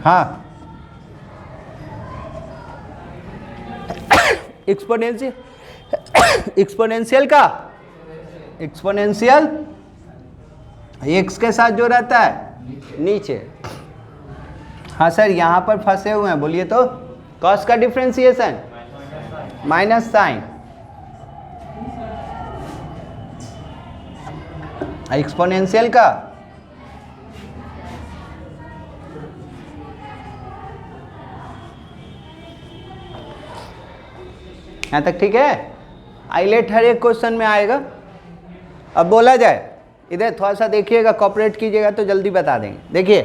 B: हाँ एक्सपोनेंशियल का एक्सपोनेंशियल एक्स के साथ जो रहता है नीचे। हाँ सर यहाँ पर फंसे हुए हैं, बोलिए तो, कॉस का डिफरेंशिएशन माइनस साइन, एक्सपोनेंशियल का यहाँ तक ठीक है। आइलेट हर एक क्वेश्चन में आएगा। अब बोला जाए, इधर थोड़ा सा देखिएगा, कॉपरेट कीजिएगा तो जल्दी बता देंगे। देखिए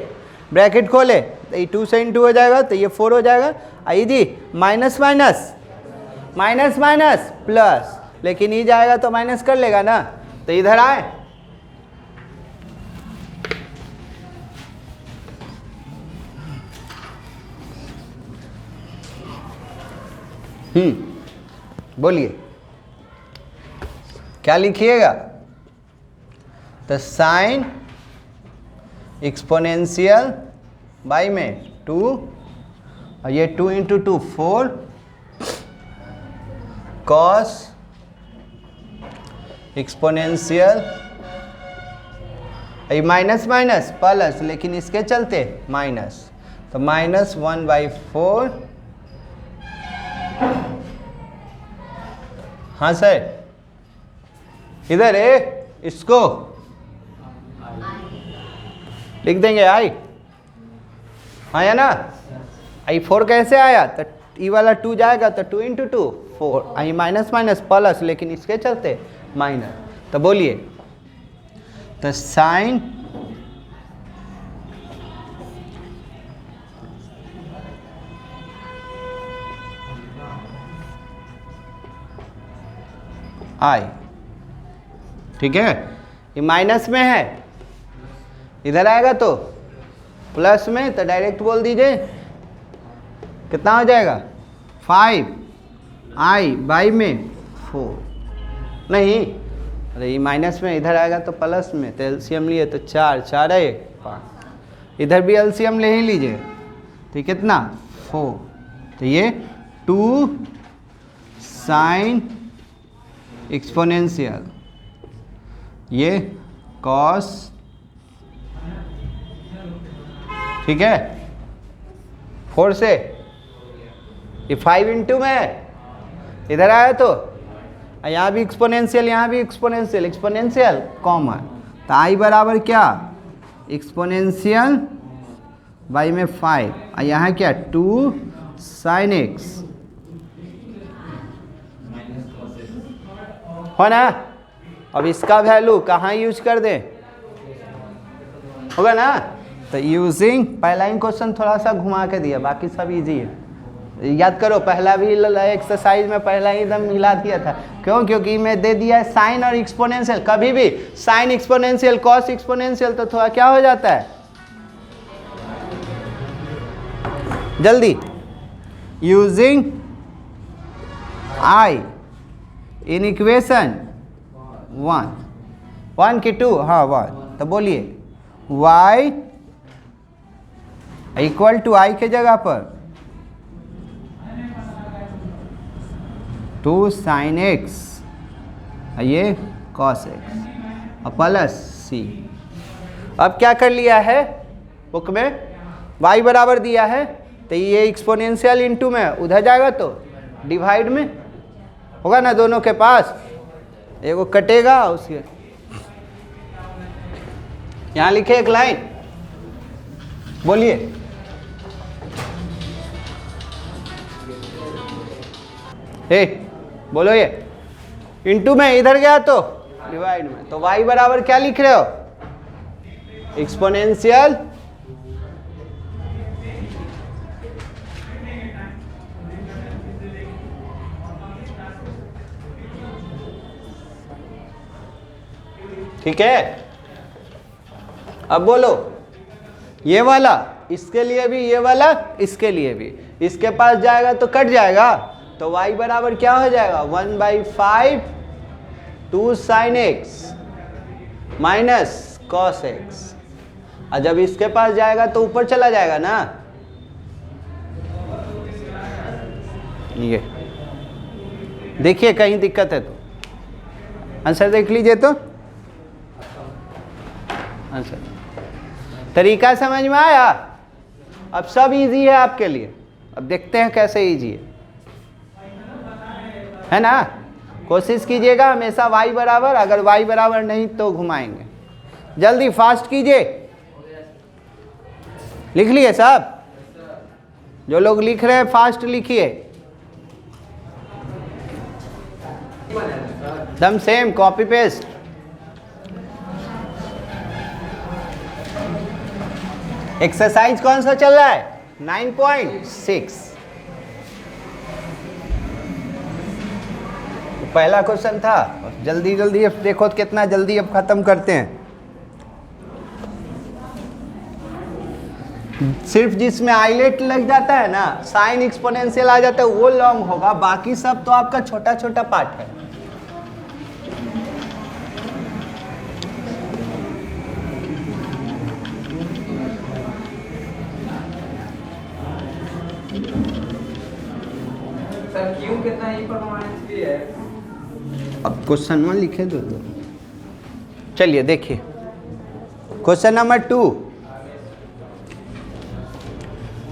B: ब्रैकेट खोले तो ये 2 से इंटू हो जाएगा तो ये 4 हो जाएगा। I G minus minus minus minus plus, लेकिन ये जाएगा तो माइनस कर लेगा ना, तो इधर आए बोलिए क्या लिखिएगा? तो साइन एक्सपोनेंशियल बाई में 2 और ये 2 इंटू 2 4 कॉस एक्सपोनेंशियल, ये माइनस माइनस प्लस, लेकिन इसके चलते माइनस, तो माइनस 1/4। हाँ सर इधर है, इसको लिख देंगे आई, हाँ या ना? आई 4 कैसे आया? तो ई वाला 2 जाएगा तो 2 इंटू 2 4, आई माइनस माइनस प्लस, लेकिन इसके चलते माइनस। तो बोलिए तो साइन आई, ठीक है, ये माइनस में है, इधर आएगा तो प्लस में, तो डायरेक्ट बोल दीजिए कितना हो जाएगा 5 आई बाई में 4, नहीं अरे ये माइनस में, इधर आएगा तो प्लस में, तो एलसीएम लिए तो 4 4 है 5, इधर भी एलसीएम ले ही लीजिए, तो कितना 4, तो ये 2 साइन एक्सपोनेंशियल, ये कॉस, ठीक है 4 से, ये 5 इंटू में इधर आया तो यहाँ भी एक्सपोनेंशियल, यहाँ भी एक्सपोनेंशियल, एक्सपोनेंशियल कॉमन, तो आई बराबर क्या एक्सपोनेंशियल बाई में 5, और यहाँ क्या 2 साइन एक्स, हो ना? अब इसका वैल्यू कहाँ यूज कर दें, होगा ना? तो यूजिंग, पहला ही क्वेश्चन थोड़ा सा घुमा के दिया, बाकी सब इजी है, याद करो पहला भी एक्सरसाइज में पहला ही एकदम मिला दिया था, क्यों? क्योंकि मैं दे दिया है साइन और एक्सपोनेंशियल, कभी भी साइन एक्सपोनेंशियल कॉस एक्सपोनेंशियल तो थोड़ा क्या हो जाता है जल्दी, यूजिंग आई इन इक्वेशन 1 की 2, हाँ 1, तो बोलिए y इक्वल टू आई के जगह पर 2 साइन एक्स, ये कॉस एक्स और प्लस सी। अब क्या कर लिया है बुक में, y बराबर दिया है, तो ये एक्सपोनेंशियल इनटू में उधर जाएगा तो डिवाइड में होगा ना, दोनों के पास एगो कटेगा, उसके यहाँ लिखे एक लाइन, बोलिए बोलो, ये इनटू में इधर गया तो डिवाइड में, तो y बराबर क्या लिख रहे हो एक्सपोनेंशियल ठीक है। अब बोलो ये वाला इसके लिए भी, ये वाला इसके लिए भी, इसके पास जाएगा तो कट जाएगा, तो y बराबर क्या हो जाएगा 1/5 2 sine x minus cos x, और जब इसके पास जाएगा तो ऊपर चला जाएगा ना, ये देखिए कहीं दिक्कत है तो आंसर देख लीजिए, तो आंसर तरीका समझ में आया? अब सब इजी है आपके लिए, अब देखते हैं कैसे इजी है ना? कोशिश कीजिएगा हमेशा y बराबर, अगर y बराबर नहीं तो घुमाएंगे, जल्दी फास्ट कीजिए। लिख लिए सब? जो लोग लिख रहे हैं फास्ट लिखिए, एकदम सेम कॉपी पेस्ट। एक्सरसाइज कौन सा चल रहा है? 9.6। पहला क्वेश्चन था, जल्दी जल्दी अब देखो कितना जल्दी अब खत्म करते हैं। सिर्फ जिसमें आइलेट लग जाता है ना, साइन एक्सपोनेंशियल आ जाता है, वो लॉन्ग होगा, बाकी सब तो आपका छोटा छोटा पार्ट है।
A: सर क्यों कितना ई पर माइनस भी है?
B: अब क्वेश्चन में लिखे दो तो। चलिए देखिए क्वेश्चन नंबर 2।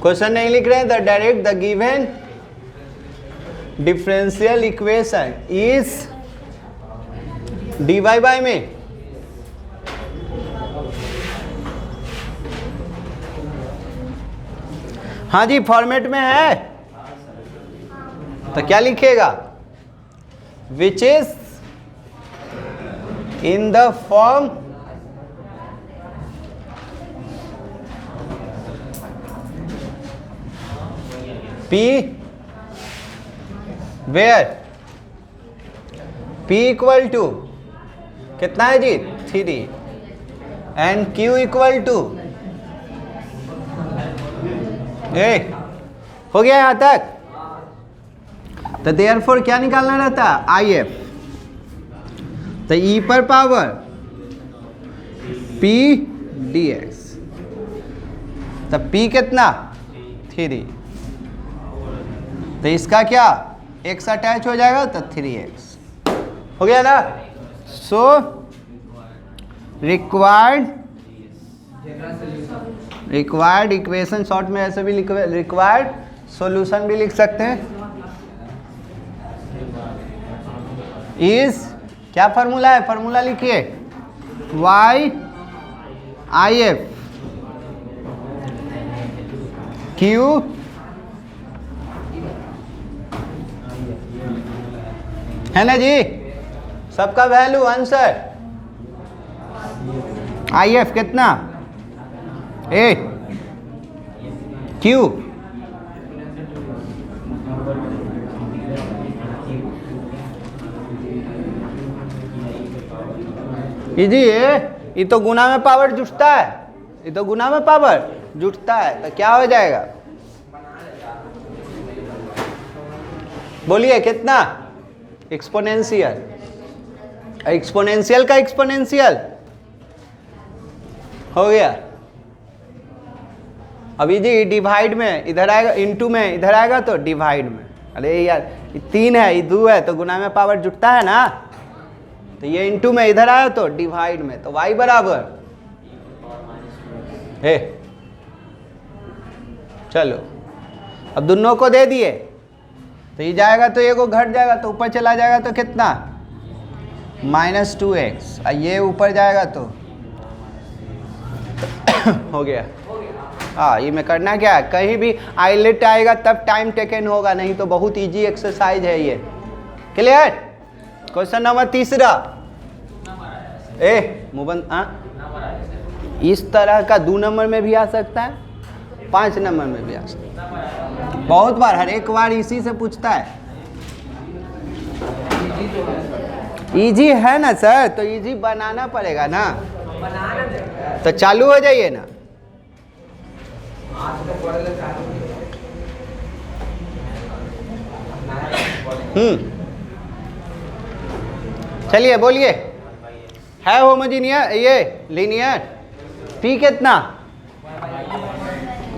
B: क्वेश्चन नहीं लिख रहे हैं, the direct the given differential equation is dy by में हाँ जी फॉर्मेट में है, तो क्या लिखेगा? Which is in the form P where P equal to कितना है जी? 3 एंड Q इक्वल टू हो गया यहां तक। तो देयरफॉर क्या निकालना रहता है? IF। तो E पर पावर P dx, तो P कितना? 3। तो इसका क्या x अटैच हो जाएगा, तो 3x हो गया ना। सो रिक्वायर्ड इक्वेशन, शॉर्ट में ऐसे भी रिक्वायर्ड सॉल्यूशन भी लिख सकते हैं। इज क्या फार्मूला है? फार्मूला लिखिए y IF Q है ना जी, सबका वैल्यू आंसर। IF कितना? A Q इजी है, ये तो गुना में पावर जुटता है, ये तो गुना में पावर जुटता है, तो क्या हो जाएगा? बोलिए कितना? एक्सपोनेंशियल, एक्सपोनेंशियल का एक्सपोनेंशियल हो गया। अभी जी डिवाइड में इधर आएगा, इनटू में इधर आएगा तो डिवाइड में। अरे यार ये 3 है, ये 2 है, तो गुना में पावर जुटता है ना, तो ये इनटू में इधर आया तो डिवाइड में, तो y बराबर है। चलो अब दोनों को दे दिए, तो ये जाएगा तो ये को घट जाएगा, तो ऊपर चला जाएगा तो कितना? -2x, और ये ऊपर जाएगा तो हो गया। हाँ ये में करना क्या है, कहीं भी आइलेट आएगा तब टाइम टेकन होगा, नहीं तो बहुत इजी एक्सरसाइज है ये। क्लियर? क्वेश्चन नंबर 3 इस तरह का 2 नंबर में भी आ सकता है, 5 नंबर में भी आ सकता है, बहुत बार, हर एक बार इसी से पूछता है। इजी है ना सर, तो इजी बनाना पड़ेगा ना, तो चालू हो जाइए ना। चलिए बोलिए, है होमोजीनियस ये लीनियर? P कितना?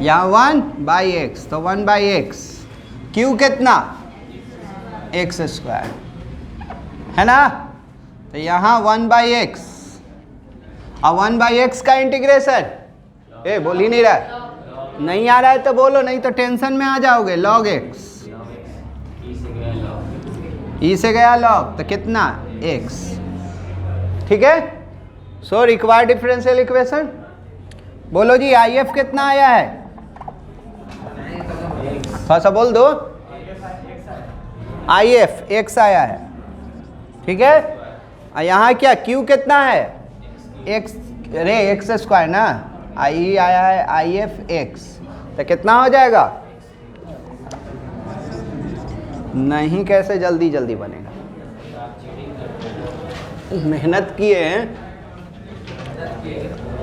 B: यहाँ 1/x, तो 1/x। Q कितना? x² है ना, तो यहाँ 1/x, और 1/x का इंटीग्रेशन बोल ही नहीं रहा, नहीं आ रहा है तो बोलो, नहीं तो टेंशन में आ जाओगे। log x, e से गया log, तो कितना? x। ठीक है, सो रिक्वायर्ड डिफरेंशियल इक्वेशन बोलो जी। IF कितना आया है? थोड़ा सा बोल दो। IF x आया है, ठीक है। और यहाँ क्या Q कितना है? x, अरे x² ना, आई आया है आई एफ एक्स, तो कितना हो जाएगा? नहीं, कैसे जल्दी जल्दी बनेगा? मेहनत किए हैं,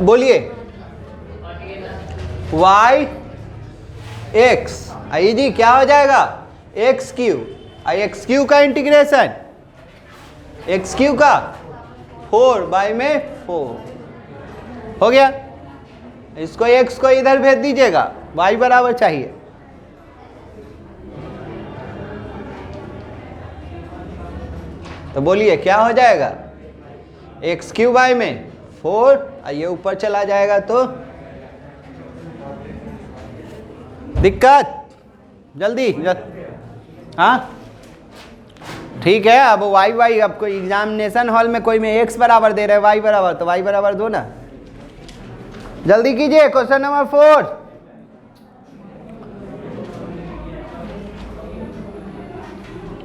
B: बोलिए। वाई एक्स, आई जी क्या हो जाएगा? एक्स क्यू, आई एक्स क्यू का इंटीग्रेशन, एक्स क्यू का 4 बाई में 4 हो गया। इसको एक्स को इधर भेज दीजिएगा, वाई बराबर चाहिए। तो बोलिए क्या हो जाएगा? एक्स क्यू बाई में 4, ये ऊपर चला जाएगा तो दिक्कत, जल्दी हाँ ठीक है। अब वाई वाई, आपको एग्जामिनेशन हॉल में कोई में एक्स बराबर दे रहे हैं, वाई बराबर, तो वाई बराबर दो ना, जल्दी कीजिए। क्वेश्चन नंबर 4,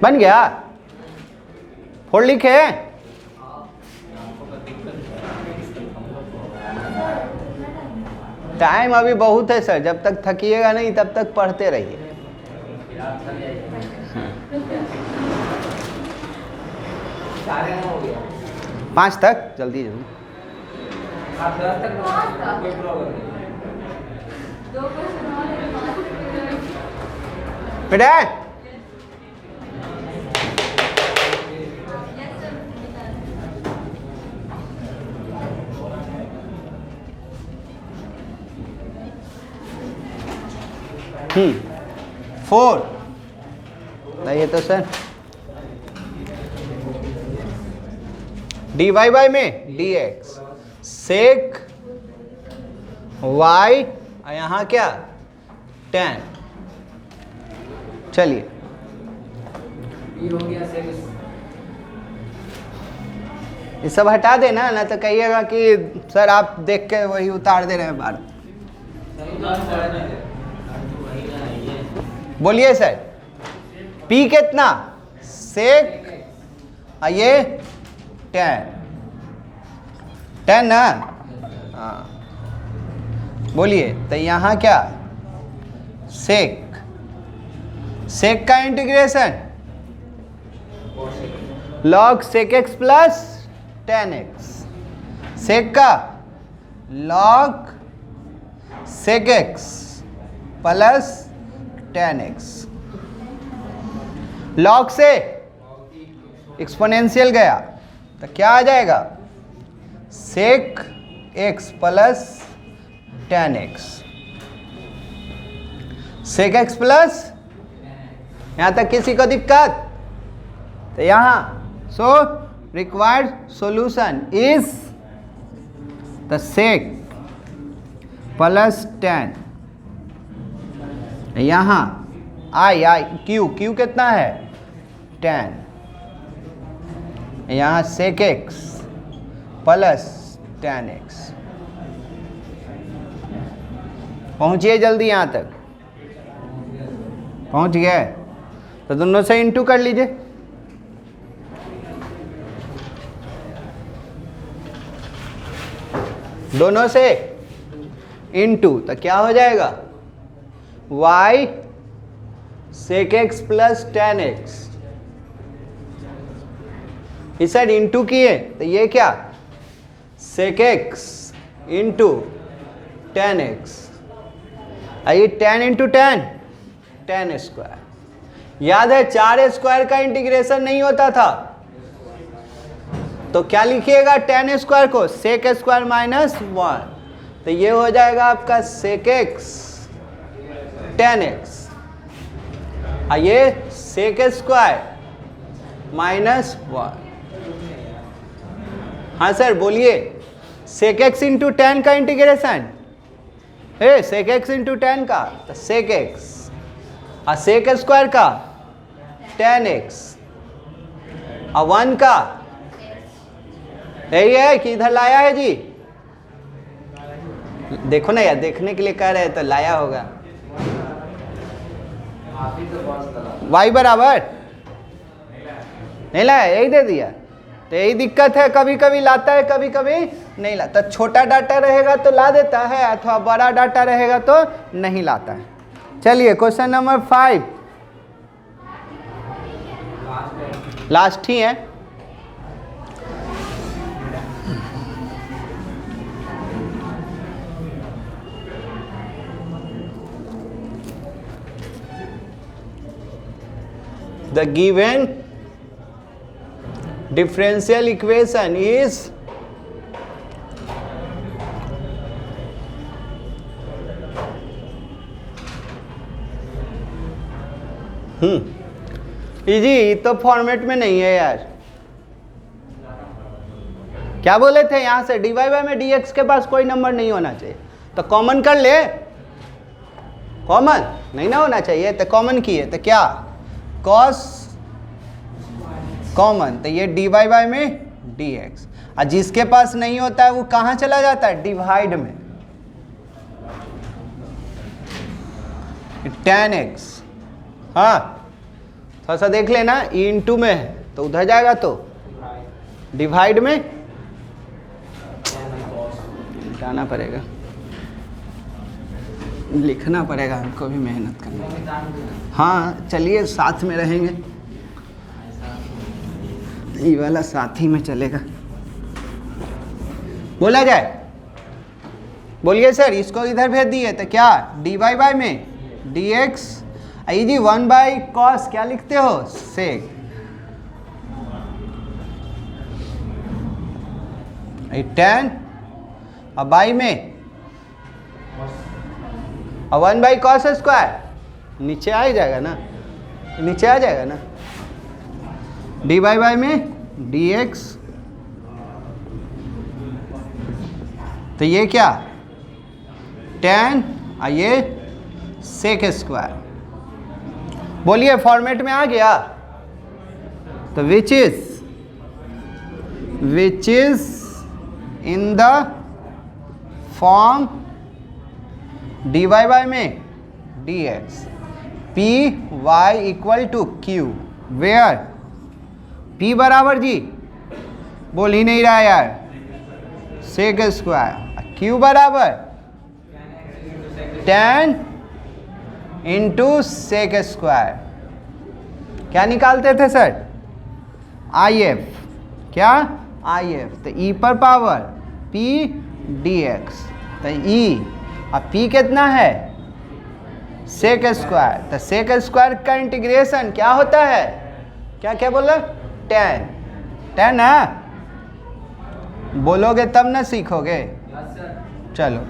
B: बन गया? 4 लिखे? टाइम अभी बहुत है सर, जब तक थकिएगा नहीं तब तक पढ़ते रहिए। 5 तक जल्दी जल्दी।
A: आप 10 तक पेपर होगा।
B: बेटा फोर नहीं तो सर डी वाई बाई में डी एक्स सेक वाई, यहाँ क्या tan। चलिए
A: ये हो गया सेक।
B: ये सब हटा देना, ना तो कहिएगा कि सर आप देख के वही उतार दे रहे हैं बार। बोलिए सर P कितना? सेक ये tan ना, हाँ बोलिए। तो यहाँ क्या सेक का integration log sec x plus tan x, सेक का log sec x plus tan x, log से एक्सपोनेंशियल गया तो क्या आ जाएगा? sec x plus tan x, sec x plus, यहाँ तक किसी को दिक्कत? तो यहाँ so required solution is the sec plus tan, यहाँ आई क्यू कितना है? tan, यहाँ sec x plus tan x। पहुँचिए जल्दी, यहाँ तक पहुँच गए तो दोनों से इंटू कर लीजिए। दोनों से इंटू तो क्या हो जाएगा? y sec x plus tan x। इस साइड इंटू किए तो ये क्या sec x into tan x, आइए tan इंटू tan स्क्वायर। याद है 4 स्क्वायर का इंटीग्रेशन नहीं होता था, तो क्या लिखिएगा tan स्क्वायर को? sec स्क्वायर माइनस 1, तो ये हो जाएगा आपका sec x tan x, ये sec स्क्वायर माइनस 1। हाँ सर बोलिए, sec x इंटू tan का इंटीग्रेशन है, sec x इंटू tan का तो sec x, और sec स्क्वायर का tan x, और 1 का यही है कि इधर लाया है जी? देखो ना यार, देखने के लिए कह रहे हैं तो लाया होगा। y बराबर नहीं लाया, यही दे दिया। तो यही दिक्कत है, कभी कभी लाता है कभी कभी नहीं लाता। छोटा डाटा रहेगा तो ला देता है, अथवा बड़ा डाटा रहेगा तो नहीं लाता है। चलिए क्वेश्चन नंबर 5, लास्ट ही है। The given differential equation is easy, तो फॉर्मेट में नहीं है यार। क्या बोले थे यहां से dy बाय में dx के पास कोई नंबर नहीं होना चाहिए, तो कॉमन कर ले। कॉमन नहीं ना होना चाहिए, तो कॉमन किए तो क्या cos कॉमन, तो ये dy बाय में dx, और जिसके पास नहीं होता है वो कहाँ चला जाता है, डिवाइड में, tan x। हाँ थोड़ा सा देख लेना, e इंटू में है तो उधर जाएगा, तो डिवाइड में लिखाना पड़ेगा, लिखना पड़ेगा, हमको भी मेहनत करनी। हाँ चलिए साथ में रहेंगे, ये वाला साथ ही में चलेगा। बोला जाए, बोलिए सर इसको इधर भेज दिए तो क्या dy बाय में dx, आई जी 1 बाय कॉस क्या लिखते हो सेक, tan और बाई में और 1 बाई कॉस स्क्वायर, नीचे आ ही जाएगा ना, नीचे आ जाएगा ना, dy बाय में dx, तो ये क्या tan और ये सेक स्क्वायर। बोलिए फॉर्मेट में आ गया, तो which is in the form dy by में dx, P y equal to Q, where p बराबर जी बोल ही नहीं रहा यार सेक स्क्वायर, q बराबर tan इंटू सेक स्क्वायर। क्या निकालते थे सर, IF, क्या IF, तो e पर पावर p dx, तो e और p कितना है सेक स्क्वायर, तो सेक स्क्वायर का इंटीग्रेशन क्या होता है, क्या क्या बोला tan है, बोलोगे तब ना सीखोगे। चलो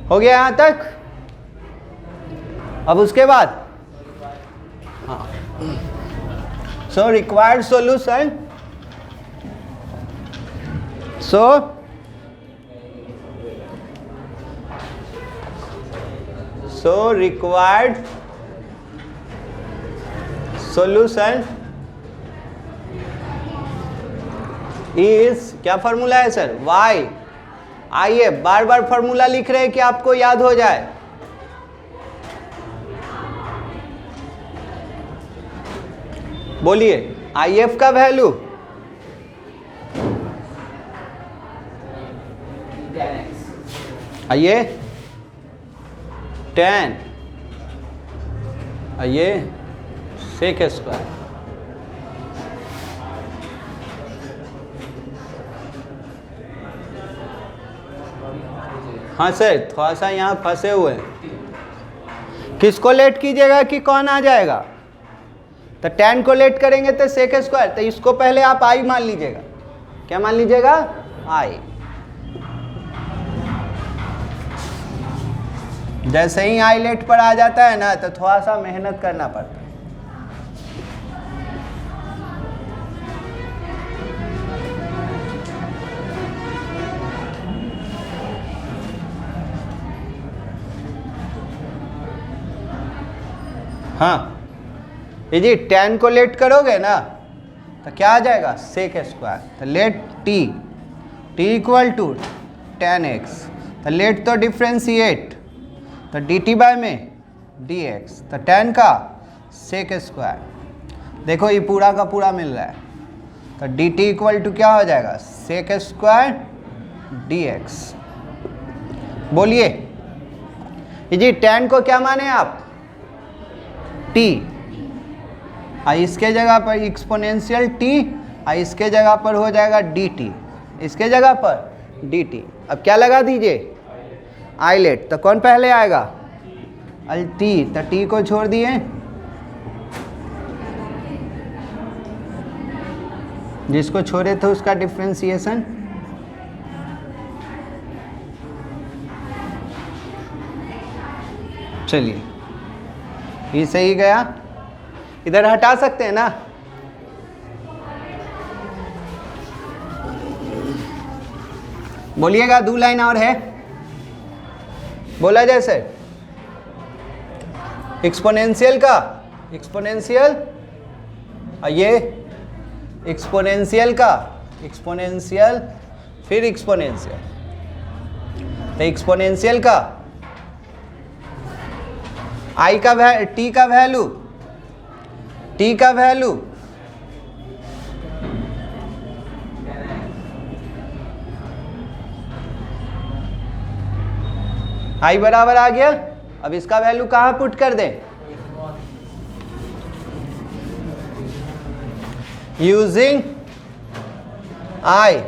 B: हो गया यहाँ तक। अब उसके बाद so required solution, so required solution is, क्या फॉर्मूला है सर, y। आइए बार बार फॉर्मूला लिख रहे हैं कि आपको याद हो जाए। बोलिए IF का वैल्यू आइए tan, आइए सेक स्क्वायर, हाँ सर थोड़ा सा यहाँ फंसे हुए हैं। किसको लेट कीजिएगा कि कौन आ जाएगा, तो tan को लेट करेंगे तो सेक स्क्वायर, तो इसको पहले आप i मान लीजिएगा। क्या मान लीजिएगा, i। जैसे ही i लेट पर आ जाता है ना तो थोड़ा सा मेहनत करना पड़ता है। हाँ ये जी tan को लेट करोगे ना तो क्या आ जाएगा सेक स्क्वायर, तो let t equal to tan x, तो लेट तो डिफ्रेंशिएट, तो dt बाय में dx, तो tan का सेक स्क्वायर। देखो ये पूरा का पूरा मिल रहा है, तो डी टी इक्वल टू क्या हो जाएगा, सेक स्क्वायर डी एक्स। बोलिए जी tan को क्या माने आप, t, इसके जगह पर एक्सपोनेंशियल t, इसके जगह पर हो जाएगा dt, इसके जगह पर dt। अब क्या लगा दीजिए, आइलेट, तो कौन पहले आएगा, t, तो t को छोड़ दिए, जिसको छोड़े थे उसका डिफ्रेंसिएशन। चलिए ये सही गया, इधर हटा सकते हैं ना। बोलिएगा, 2 लाइन और है, बोला जाए सर। एक्सपोनेंशियल का, एक्सपोनेंशियल, ये एक्सपोनेंशियल का, एक्सपोनेंशियल फिर एक्सपोनेंशियल, तो एक्सपोनेंशियल का आई का टी का वैल्यू, टी का वैल्यू आई बराबर आ गया। अब इसका वैल्यू कहाँ पुट कर दें, यूजिंग आई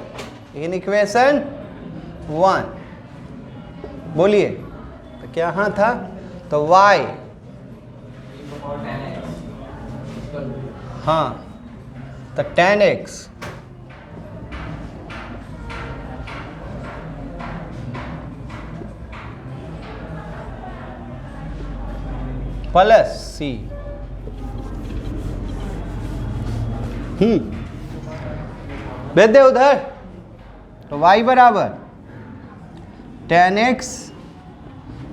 B: इन इक्वेशन 1। बोलिए तो क्या हाँ था, तो y, हाँ तो tan x प्लस c, भेज दे उधर, तो y बराबर tan x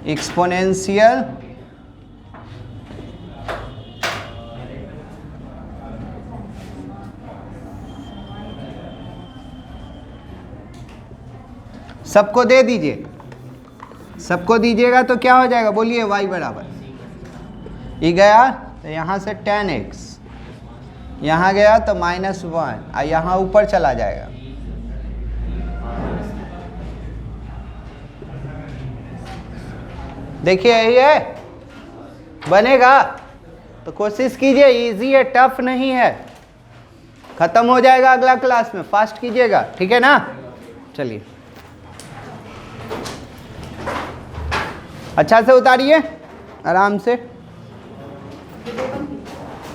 B: एक्सपोनेंशियल सबको दे दीजिए, सबको दीजिएगा तो क्या हो जाएगा, बोलिए y बराबर, ये गया तो यहाँ से tan x, यहाँ गया तो -1, यहाँ ऊपर चला जाएगा। देखिए यही है, बनेगा तो कोशिश कीजिए, इजी है, टफ नहीं है। खत्म हो जाएगा अगला क्लास में, फास्ट कीजिएगा, ठीक है ना। चलिए अच्छा से उतारिए आराम से।